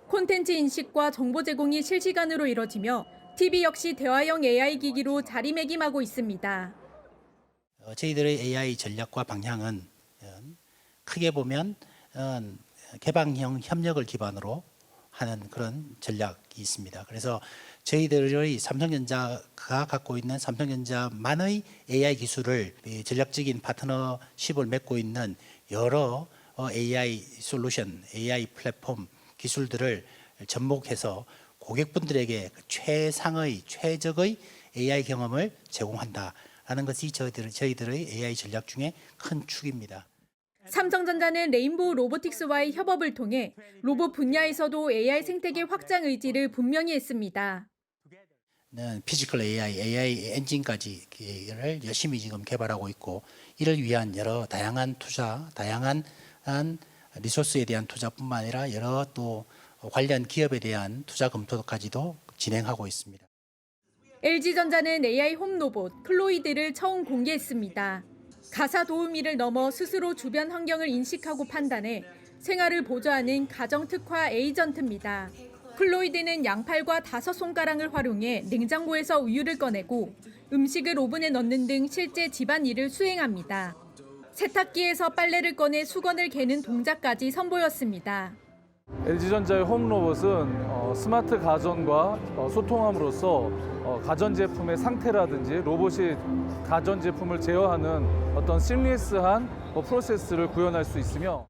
콘텐츠 인식과 정보 제공이 실시간으로 이뤄지며 TV 역시 대화형 AI 기기로 자리매김하고 있습니다. 저희들의 AI 전략과 방향은 크게 보면 개방형 협력을 기반으로 하는 그런 전략이 있습니다. 그래서 저희들의 삼성전자가 갖고 있는 삼성전자만의 AI 기술을 전략적인 파트너십을 맺고 있는 여러 AI 솔루션, AI 플랫폼 기술들을 접목해서 고객분들에게 최상의 최적의 AI 경험을 제공한다라는 것이 저희들의 AI 전략 중에 큰 축입니다. 삼성전자는 레인보우 로보틱스와의 협업을 통해 로봇 분야에서도 AI 생태계 확장 의지를 분명히 했습니다. 피지컬 AI 엔진까지를 열심히 지금 개발하고 있고 이를 위한 여러 다양한 투자, 다양한 리소스에 대한 투자뿐만 아니라 여러 또 관련 기업에 대한 투자 검토까지도 진행하고 있습니다. LG전자는 AI 홈 로봇 클로이드를 처음 공개했습니다. 가사 도우미를 넘어 스스로 주변 환경을 인식하고 판단해 생활을 보조하는 가정 특화 에이전트입니다. 클로이드는 양팔과 5손가락을 활용해 냉장고에서 우유를 꺼내고 음식을 오븐에 넣는 등 실제 집안일을 수행합니다. 세탁기에서 빨래를 꺼내 수건을 개는 동작까지 선보였습니다. LG전자의 홈로봇은 스마트 가전과 소통함으로써 가전제품의 상태라든지 로봇이 가전제품을 제어하는 어떤 심리스한 프로세스를 구현할 수 있으며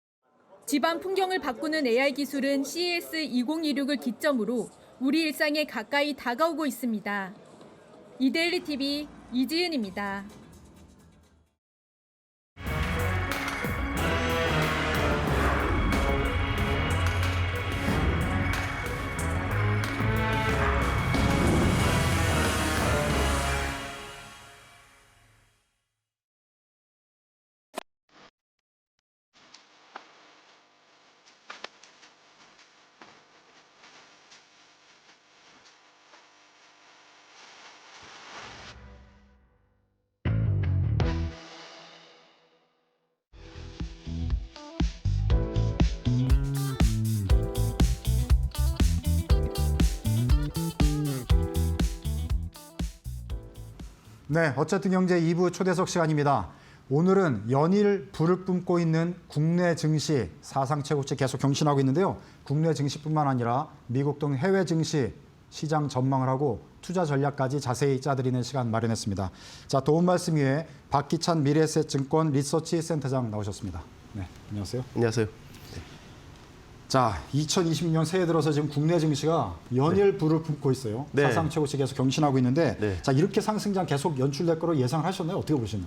집안 풍경을 바꾸는 AI 기술은 CES 2026을 기점으로 우리 일상에 가까이 다가오고 있습니다. 이데일리 TV 이지은입니다. 네, 어쨌든 경제 2부 초대석 시간입니다. 오늘은 연일 불을 뿜고 있는 국내 증시 사상 최고치 계속 경신하고 있는데요. 국내 증시뿐만 아니라 미국 등 해외 증시 시장 전망을 하고 투자 전략까지 자세히 짜드리는 시간 마련했습니다. 자, 도움 말씀 위해 박기찬 미래에셋증권 리서치 센터장 나오셨습니다. 네, 안녕하세요. 안녕하세요. 자, 2020년 새해 들어서 지금 국내 증시가 연일 불을 뿜고 있어요. 네. 사상 최고치 계속 경신하고 있는데 네. 자, 이렇게 상승장 계속 연출될 거로 예상을 하셨나요? 어떻게 보시나요?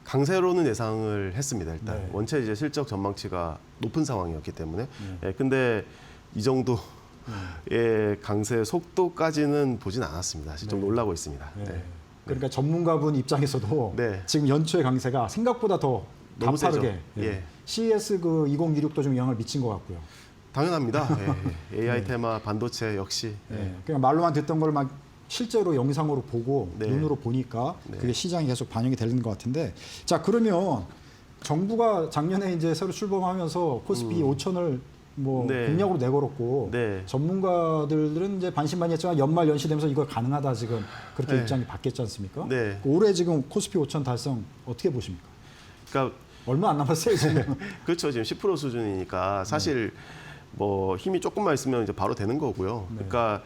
강세로는 예상을 했습니다. 일단 네. 원체 이제 실적 전망치가 높은 상황이었기 때문에. 예, 근데 이 정도의 강세 속도까지는 보진 않았습니다. 사실 좀 놀라고 있습니다. 네. 네. 그러니까 전문가분 입장에서도 네. 지금 연초의 강세가 생각보다 더 너무 가파르게 세죠. 예. CES 그 2026도 좀 영향을 미친 것 같고요. 당연합니다. 예. AI 테마, 반도체 역시. 네. 그냥 말로만 듣던 걸 막 실제로 영상으로 보고 네. 눈으로 보니까 네. 그게 시장에 계속 반영이 되는 것 같은데 자, 그러면 정부가 작년에 이제 새로 출범하면서 코스피 5천을 뭐 네. 공약으로 내걸었고 네. 전문가들은 이제 반신반의했지만 연말 연시되면서 이거 가능하다 지금 그렇게 네. 입장이 바뀌었지 않습니까? 네. 올해 지금 코스피 5천 달성 어떻게 보십니까? 그러니까 얼마 안 남았어요 지금. 그렇죠. 지금 10% 수준이니까 사실 뭐 힘이 조금만 있으면 이제 바로 되는 거고요. 네. 그러니까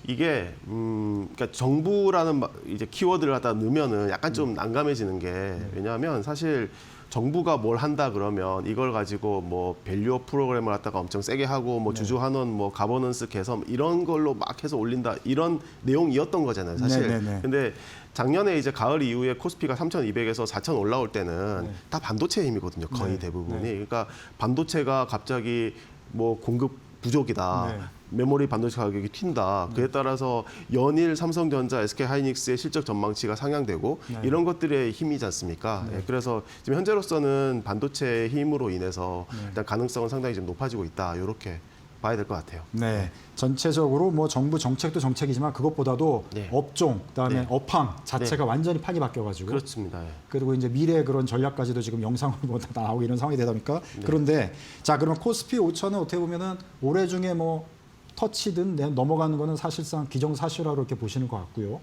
이게 그러니까 정부라는 이제 키워드를 갖다 넣으면은 약간 좀 난감해지는 게 왜냐하면 사실 정부가 뭘 한다 그러면 이걸 가지고 뭐 밸류업 프로그램을 갖다가 엄청 세게 하고 뭐 주주 환원 뭐 가버넌스 개선 이런 걸로 막 해서 올린다 이런 내용이었던 거잖아요 사실. 네네네. 근데 작년에 이제 가을 이후에 코스피가 3,200에서 4,000 올라올 때는 다 반도체 힘이거든요 거의 네. 대부분이. 네. 그러니까 반도체가 갑자기 뭐 공급 부족이다. 네. 메모리 반도체 가격이 튄다. 그에 따라서 연일 삼성전자, SK하이닉스의 실적 전망치가 상향되고 네. 이런 것들의 힘이지 않습니까? 예, 그래서 지금 현재로서는 반도체의 힘으로 인해서 일단 가능성은 상당히 좀 높아지고 있다. 이렇게 봐야 될 것 같아요. 네, 전체적으로 뭐 정부 정책도 정책이지만 그것보다도 네. 업종, 그다음에 네. 업황 자체가 완전히 판이 바뀌어가지고 그렇습니다. 예. 그리고 이제 미래의 그런 전략까지도 지금 영상으로 뭐 다 나오고 이런 상황이 되다 보니까 그런데 자, 그러면 코스피 5천은 어떻게 보면은 올해 중에 뭐 터치든 넘어가는 거는 사실상 기정사실화로 이렇게 보시는 것 같고요.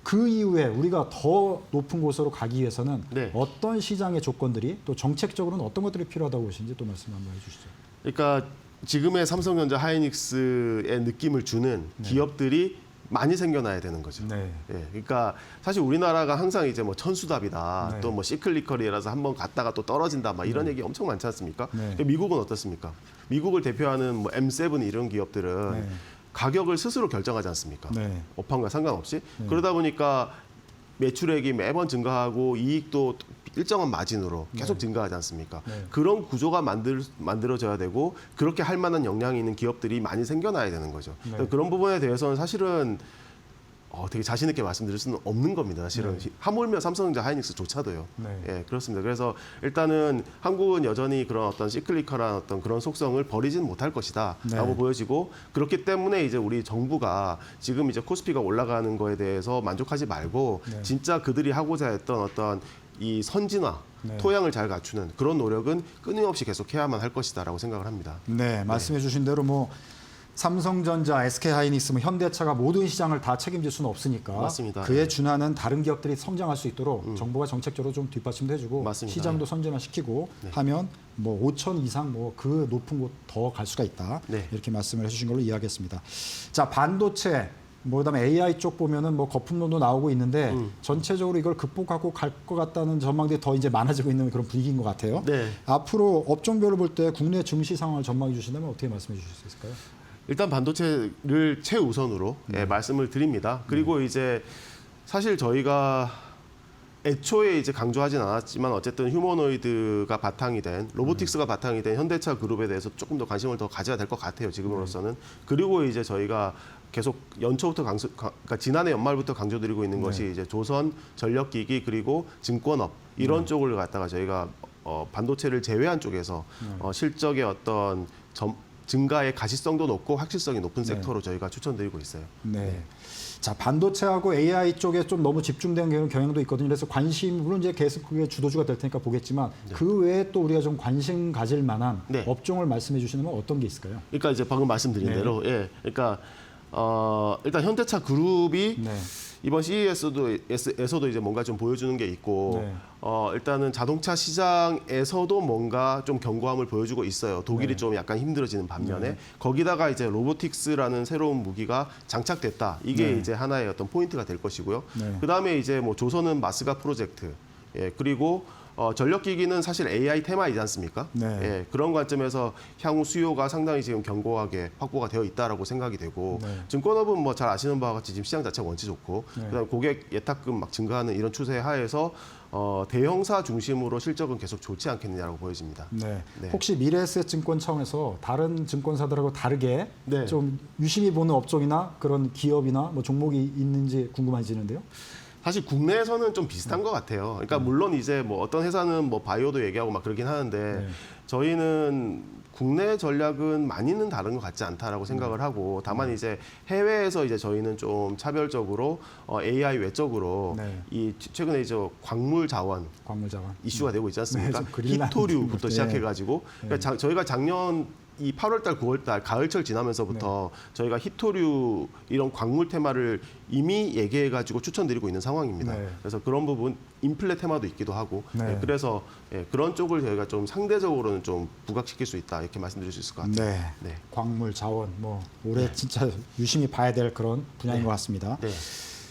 그 이후에 우리가 더 높은 곳으로 가기 위해서는 네. 어떤 시장의 조건들이 또 정책적으로는 어떤 것들이 필요하다고 보시는지 또 말씀 한번 해주시죠. 그러니까 지금의 삼성전자 하이닉스의 느낌을 주는 기업들이 많이 생겨나야 되는 거죠. 네. 예, 그러니까 사실 우리나라가 항상 이제 뭐 천수답이다, 네. 또 뭐 시클리컬이라서 한번 갔다가 또 떨어진다, 막 이런 얘기 엄청 많지 않습니까? 네. 근데 미국은 어떻습니까? 미국을 대표하는 뭐 M7 이런 기업들은 네. 가격을 스스로 결정하지 않습니까? 네. 업황과 상관없이. 그러다 보니까 매출액이 매번 증가하고 이익도 일정한 마진으로 계속 증가하지 않습니까? 네. 그런 구조가 만들어져야 되고 그렇게 할 만한 역량이 있는 기업들이 많이 생겨나야 되는 거죠. 네. 그런 부분에 대해서는 사실은 되게 자신 있게 말씀드릴 수는 없는 겁니다. 사실은 하물며 삼성전자 하이닉스조차도요. 네. 예, 그렇습니다. 그래서 일단은 한국은 여전히 그런 어떤 시클리컬한 어떤 그런 속성을 버리지는 못할 것이다라고 네. 보여지고 그렇기 때문에 이제 우리 정부가 지금 이제 코스피가 올라가는 거에 대해서 만족하지 말고 네. 진짜 그들이 하고자 했던 어떤 이 선진화, 네. 토양을 잘 갖추는 그런 노력은 끊임없이 계속해야만 할 것이다라고 생각을 합니다. 네, 말씀해 주신 대로 뭐 삼성전자, SK하이닉스, 뭐 현대차가 모든 시장을 다 책임질 수는 없으니까 맞습니다. 그에 네. 준하는 다른 기업들이 성장할 수 있도록 정부가 정책적으로 좀 뒷받침도 해주고 맞습니다. 시장도 선진화시키고 네. 하면 뭐 5천 이상 뭐 그 높은 곳 더 갈 수가 있다. 네. 이렇게 말씀을 해주신 걸로 이해하겠습니다. 자, 반도체 뭐 그다음에 AI 쪽 보면은 뭐 거품론도 나오고 있는데 전체적으로 이걸 극복하고 갈 것 같다는 전망들이 더 이제 많아지고 있는 그런 분위기인 것 같아요. 네. 앞으로 업종별로 볼 때 국내 증시 상황을 전망해 주신다면 어떻게 말씀해 주실 수 있을까요? 일단 반도체를 최우선으로 말씀을 드립니다. 그리고 이제 사실 저희가 애초에 이제 강조하진 않았지만 어쨌든 휴머노이드가 바탕이 된 로보틱스가 바탕이 된 현대차 그룹에 대해서 조금 더 관심을 더 가져야 될 것 같아요. 지금으로서는. 그리고 이제 저희가 계속 연초부터 그러니까 지난해 연말부터 강조드리고 있는 것이 이제 조선, 전력기기 그리고 증권업 이런 쪽을 갖다가 저희가 반도체를 제외한 쪽에서 실적의 어떤 증가의 가시성도 높고 확실성이 높은 섹터로 저희가 추천드리고 있어요. 네. 자, 반도체하고 AI 쪽에 좀 너무 집중된 경향도 있거든요. 그래서 관심, 물론 이제 계속 그게 주도주가 될 테니까 보겠지만 그 외에 또 우리가 좀 관심 가질 만한 네. 업종을 말씀해 주시면 어떤 게 있을까요? 그러니까 이제 방금 말씀드린 네. 대로, 예, 그러니까 일단 현대차 그룹이 네. 이번 CES에서도 이제 뭔가 좀 보여주는 게 있고, 네. 일단은 자동차 시장에서도 뭔가 좀 견고함을 보여주고 있어요. 독일이 네. 좀 약간 힘들어지는 반면에 거기다가 이제 로보틱스라는 새로운 무기가 장착됐다. 이게 네. 이제 하나의 어떤 포인트가 될 것이고요. 네. 그 다음에 이제 뭐 조선은 마스가 프로젝트, 예, 그리고 전력기기는 사실 AI 테마이지 않습니까? 네. 예, 그런 관점에서 향후 수요가 상당히 지금 견고하게 확보가 되어 있다라고 생각이 되고 네. 증권업은 뭐 잘 아시는 바와 같이 지금 시장 자체가 원체 좋고 네. 그다음에 고객 예탁금 막 증가하는 이런 추세 하에서 대형사 중심으로 실적은 계속 좋지 않겠느냐라고 보여집니다. 네. 네. 혹시 미래에셋증권 차원에서 다른 증권사들하고 다르게 네. 좀 유심히 보는 업종이나 그런 기업이나 뭐 종목이 있는지 궁금해지는데요. 사실 국내에서는 좀 비슷한 것 같아요. 그러니까 물론 이제 뭐 어떤 회사는 뭐 바이오도 얘기하고 막 그러긴 하는데 네. 저희는 국내 전략은 많이는 다른 것 같지 않다라고 생각을 하고 다만 이제 해외에서 이제 저희는 좀 차별적으로 AI 외적으로 네. 이 최근에 이제 광물 자원 광물자원. 이슈가 되고 있지 않습니까? 네, 좀 그릴라는 히토류부터 것도, 시작해가지고 그러니까 저희가 작년 이 8월달, 9월달 가을철 지나면서부터 저희가 히토류 이런 광물 테마를 이미 얘기해가지고 추천드리고 있는 상황입니다. 네. 그래서 그런 부분 인플레 테마도 있기도 하고 네. 그래서 그런 쪽을 저희가 좀 상대적으로는 좀 부각시킬 수 있다 이렇게 말씀드릴 수 있을 것 같아요. 네. 네. 광물 자원 뭐 올해 진짜 유심히 봐야 될 그런 분야인 것 같습니다. 네.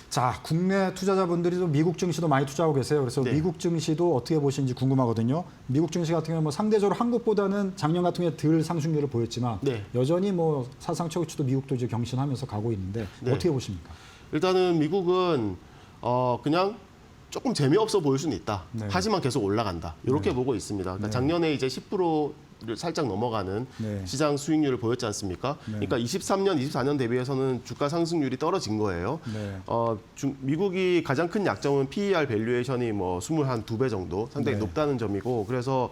자, 국내 투자자분들이 또 미국 증시도 많이 투자하고 계세요. 그래서 네. 미국 증시도 어떻게 보시는지 궁금하거든요. 미국 증시 같은 경우는 뭐 상대적으로 한국보다는 작년 같은 경우에 덜 상승률을 보였지만 네. 여전히 뭐 사상 최고치도 미국도 이제 경신하면서 가고 있는데 네. 어떻게 보십니까? 일단은 미국은 그냥 조금 재미없어 보일 수는 있다. 네. 하지만 계속 올라간다. 이렇게 네. 보고 있습니다. 그러니까 네. 작년에 이제 10%를 살짝 넘어가는 네. 시장 수익률을 보였지 않습니까? 네. 그러니까 23년, 24년 대비해서는 주가 상승률이 떨어진 거예요. 네. 미국이 가장 큰 약점은 PER 밸류에이션이 뭐 22배 정도 상당히 네. 높다는 점이고 그래서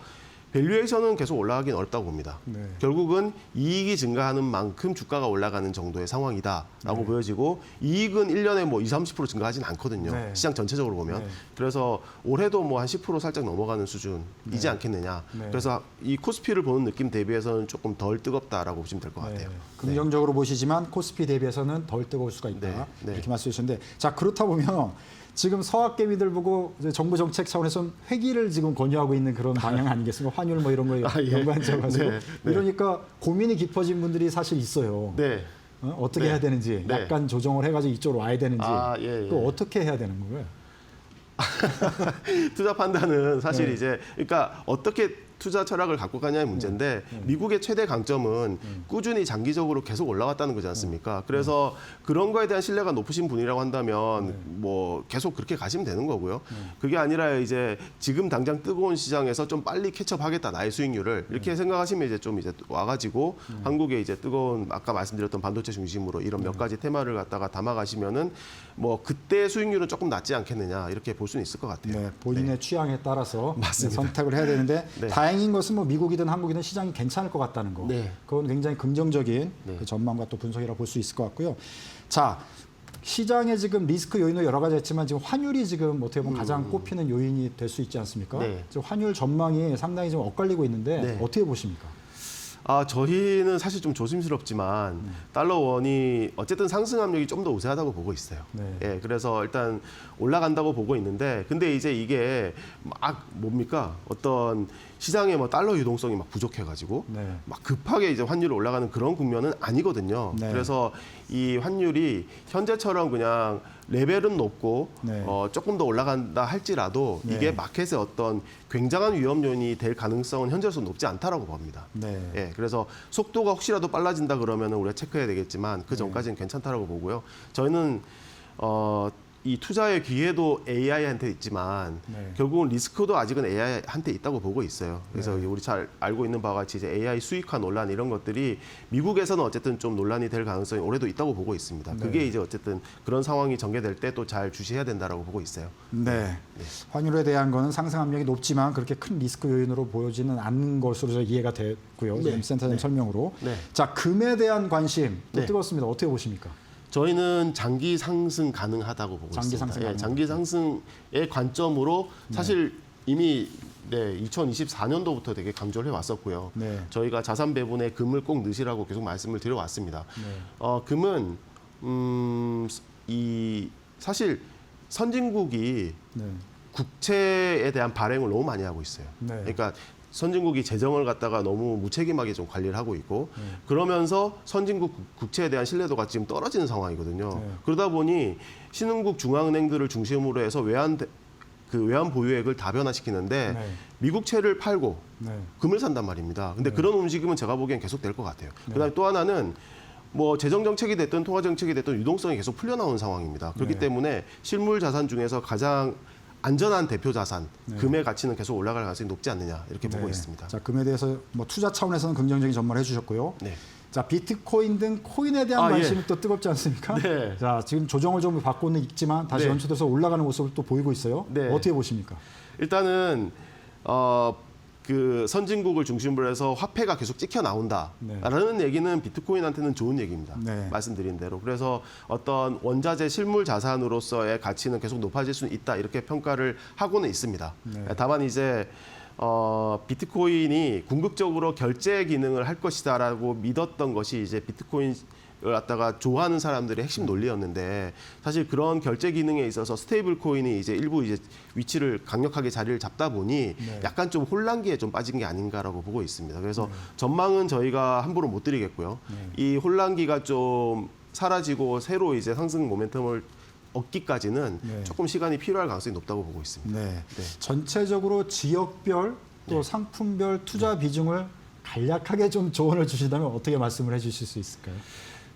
밸류에이션은 계속 올라가긴 어렵다고 봅니다. 네. 결국은 이익이 증가하는 만큼 주가가 올라가는 정도의 상황이다라고 보여지고 이익은 1년에 뭐 20, 30% 증가하진 않거든요. 네. 시장 전체적으로 보면. 네. 그래서 올해도 뭐 한 10% 살짝 넘어가는 수준이지 않겠느냐. 네. 그래서 이 코스피를 보는 느낌 대비해서는 조금 덜 뜨겁다라고 보시면 될 것 같아요. 네. 긍정적으로 보시지만 코스피 대비해서는 덜 뜨거울 수가 있다. 네. 네. 이렇게 말씀해 주셨는데 자, 그렇다 보면 지금 서학개미들 보고 이제 정부 정책 차원에서 회기를 지금 권유하고 있는 그런 방향 아니겠습니까? 환율 뭐 이런 거에 연관지어가지고 네, 네. 이러니까 고민이 깊어진 분들이 사실 있어요. 네. 어떻게 네. 해야 되는지 네. 약간 조정을 해가지고 이쪽으로 와야 되는지 또 어떻게 해야 되는 거예요? 투자 판단은 사실 네. 이제 그러니까 어떻게 투자 철학을 갖고 가냐의 문제인데 미국의 최대 강점은 꾸준히 장기적으로 계속 올라왔다는 거지 않습니까? 그래서 그런 거에 대한 신뢰가 높으신 분이라고 한다면 뭐 계속 그렇게 가시면 되는 거고요. 그게 아니라 이제 지금 당장 뜨거운 시장에서 좀 빨리 캐치업하겠다 나의 수익률을 이렇게 생각하시면 이제 좀 이제 와가지고 한국의 이제 뜨거운 아까 말씀드렸던 반도체 중심으로 이런 몇 가지 테마를 갖다가 담아가시면은 뭐 그때 수익률은 조금 낮지 않겠느냐 이렇게 볼 수는 있을 것 같아요. 네, 본인의 취향에 따라서 맞습니다. 선택을 해야 되는데 네. 다행인 것은 뭐 미국이든 한국이든 시장이 괜찮을 것 같다는 거. 네. 그건 굉장히 긍정적인 네. 그 전망과 또 분석이라고 볼 수 있을 것 같고요. 자, 시장에 지금 리스크 요인도 여러 가지 있지만 지금 환율이 지금 어떻게 보면 가장 꼽히는 요인이 될 수 있지 않습니까? 네. 지금 환율 전망이 상당히 좀 엇갈리고 있는데 네. 어떻게 보십니까? 저희는 사실 좀 조심스럽지만 달러 원이 어쨌든 상승 압력이 좀 더 우세하다고 보고 있어요. 네. 예, 그래서 일단 올라간다고 보고 있는데, 근데 이제 이게 막 뭡니까? 어떤 시장에 뭐 달러 유동성이 막 부족해가지고 네. 막 급하게 이제 환율이 올라가는 그런 국면은 아니거든요. 네. 그래서 이 환율이 현재처럼 그냥 레벨은 높고 네. 조금 더 올라간다 할지라도 네. 이게 마켓의 어떤 굉장한 위험 요인이 될 가능성은 현재로서 높지 않다라고 봅니다. 네. 예, 그래서 속도가 혹시라도 빨라진다 그러면 우리가 체크해야 되겠지만 그 전까지는 괜찮다라고 보고요. 저희는 이 투자의 기회도 AI한테 있지만 네. 결국은 리스크도 아직은 AI한테 있다고 보고 있어요. 그래서 네. 우리 잘 알고 있는 바와 같이 이제 AI 수익화 논란 이런 것들이 미국에서는 어쨌든 좀 논란이 될 가능성이 올해도 있다고 보고 있습니다. 네. 그게 이제 어쨌든 그런 상황이 전개될 때 또 잘 주시해야 된다라고 보고 있어요. 네. 환율에 대한 거는 상승 압력이 높지만 그렇게 큰 리스크 요인으로 보여지는 않는 것으로 저 이해가 됐고요. 네. 지금 센터장님 설명으로. 네. 자, 금에 대한 관심 또 네. 뜨겁습니다. 어떻게 보십니까? 저희는 장기 상승 가능하다고 보고 장기 있습니다. 상승 예, 가능하다. 장기 상승의 관점으로 사실 이미 2024년도부터 되게 강조를 해왔었고요. 네. 저희가 자산 배분에 금을 꼭 넣으시라고 계속 말씀을 드려왔습니다. 네. 금은 사실 선진국이 네. 국채에 대한 발행을 너무 많이 하고 있어요. 네. 그러니까 선진국이 재정을 갖다가 너무 무책임하게 좀 관리를 하고 있고 그러면서 선진국 국채에 대한 신뢰도가 지금 떨어지는 상황이거든요. 네. 그러다 보니 신흥국 중앙은행들을 중심으로 해서 외환 보유액을 다변화시키는데 네. 미국채를 팔고 네. 금을 산단 말입니다. 근데 그런 움직임은 제가 보기엔 계속 될 것 같아요. 네. 그다음에 또 하나는 뭐 재정 정책이 됐든 통화 정책이 됐든 유동성이 계속 풀려 나온 상황입니다. 그렇기 네. 때문에 실물 자산 중에서 가장 안전한 대표 자산, 네. 금의 가치는 계속 올라갈 가능성이 높지 않느냐 이렇게 보고 네. 있습니다. 자, 금에 대해서 뭐 투자 차원에서는 긍정적인 전망을 해주셨고요. 네. 자, 비트코인 등 코인에 대한 관심이 또 뜨겁지 않습니까? 네. 자, 지금 조정을 좀 받고는 있지만 다시 네. 연초돼서 올라가는 모습을 또 보이고 있어요. 네. 어떻게 보십니까? 일단은 그 선진국을 중심으로 해서 화폐가 계속 찍혀 나온다라는 얘기는 비트코인한테는 좋은 얘기입니다. 네. 말씀드린 대로. 그래서 어떤 원자재 실물 자산으로서의 가치는 계속 높아질 수는 있다 이렇게 평가를 하고는 있습니다. 네. 다만 이제 비트코인이 궁극적으로 결제 기능을 할 것이다라고 믿었던 것이 이제 비트코인 을 갖다가 좋아하는 사람들의 핵심 논리였는데 사실 그런 결제 기능에 있어서 스테이블 코인이 이제 일부 이제 위치를 강력하게 자리를 잡다 보니 네. 약간 좀 혼란기에 좀 빠진 게 아닌가라고 보고 있습니다. 그래서 전망은 저희가 함부로 못 드리겠고요. 이 혼란기가 좀 사라지고 새로 이제 상승 모멘텀을 얻기까지는 네. 조금 시간이 필요할 가능성이 높다고 보고 있습니다. 네. 전체적으로 지역별 또 네. 상품별 투자 비중을 간략하게 좀 조언을 주신다면 어떻게 말씀을 해주실 수 있을까요?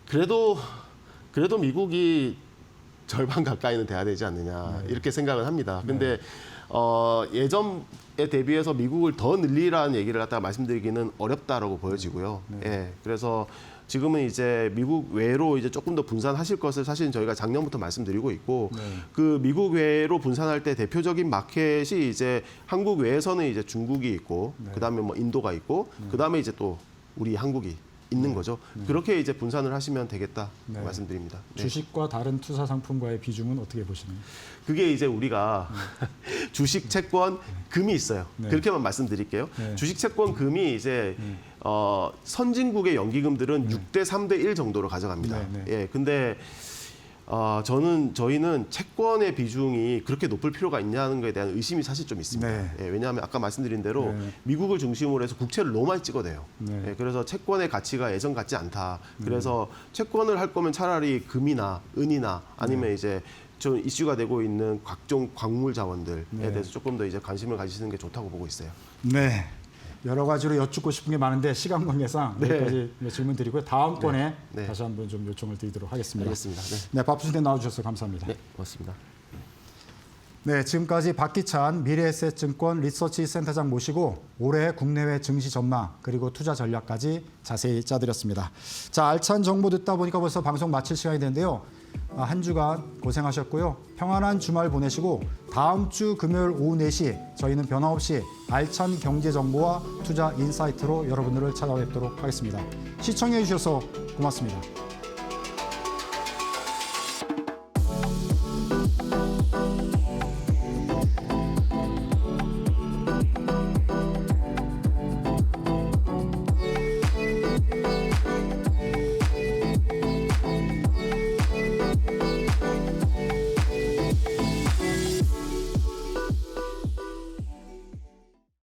그래도 미국이 절반 가까이는 돼야 되지 않느냐 이렇게 생각을 합니다. 근데 예전에 대비해서 미국을 더 늘리라는 얘기를 갖다가 말씀드리기는 어렵다라고 보여지고요. 예, 그래서 지금은 이제 미국 외로 이제 조금 더 분산하실 것을 사실은 저희가 작년부터 말씀드리고 있고 그 미국 외로 분산할 때 대표적인 마켓이 이제 한국 외에서는 이제 중국이 있고 그다음에 뭐 인도가 있고 그다음에 이제 또 우리 한국이 있는 거죠. 그렇게 이제 분산을 하시면 되겠다 말씀드립니다. 네. 주식과 다른 투자 상품과의 비중은 어떻게 보시나요? 그게 이제 우리가 주식, 채권, 금이 있어요. 네. 그렇게만 말씀드릴게요. 네. 주식, 채권, 금이 이제 선진국의 연기금들은 6대 3대 1 정도로 가져갑니다. 네, 네. 예, 근데 저희는 채권의 비중이 그렇게 높을 필요가 있냐는 것에 대한 의심이 사실 좀 있습니다. 네. 예, 왜냐하면 아까 말씀드린 대로 네. 미국을 중심으로 해서 국채를 너무 많이 찍어대요. 네. 예, 그래서 채권의 가치가 예전 같지 않다. 그래서 채권을 할 거면 차라리 금이나 은이나 아니면 이제 좀 이슈가 되고 있는 각종 광물 자원들에 네. 대해서 조금 더 이제 관심을 가지시는 게 좋다고 보고 있어요. 네. 여러 가지로 여쭙고 싶은 게 많은데 시간 관계상 네. 여기까지 질문 드리고요. 다음번에 네. 다시 한번 좀 요청을 드리도록 하겠습니다. 알겠습니다. 네. 네, 바쁘신데 나와주셔서 감사합니다. 네, 고맙습니다. 네, 지금까지 박기찬 미래에셋증권 리서치 센터장 모시고 올해 국내외 증시 전망 그리고 투자 전략까지 자세히 짜드렸습니다. 자, 알찬 정보 듣다 보니까 벌써 방송 마칠 시간이 됐는데요. 한 주간 고생하셨고요. 평안한 주말 보내시고 다음 주 금요일 오후 4시 저희는 변함없이 알찬 경제 정보와 투자 인사이트로 여러분들을 찾아뵙도록 하겠습니다. 시청해 주셔서 고맙습니다.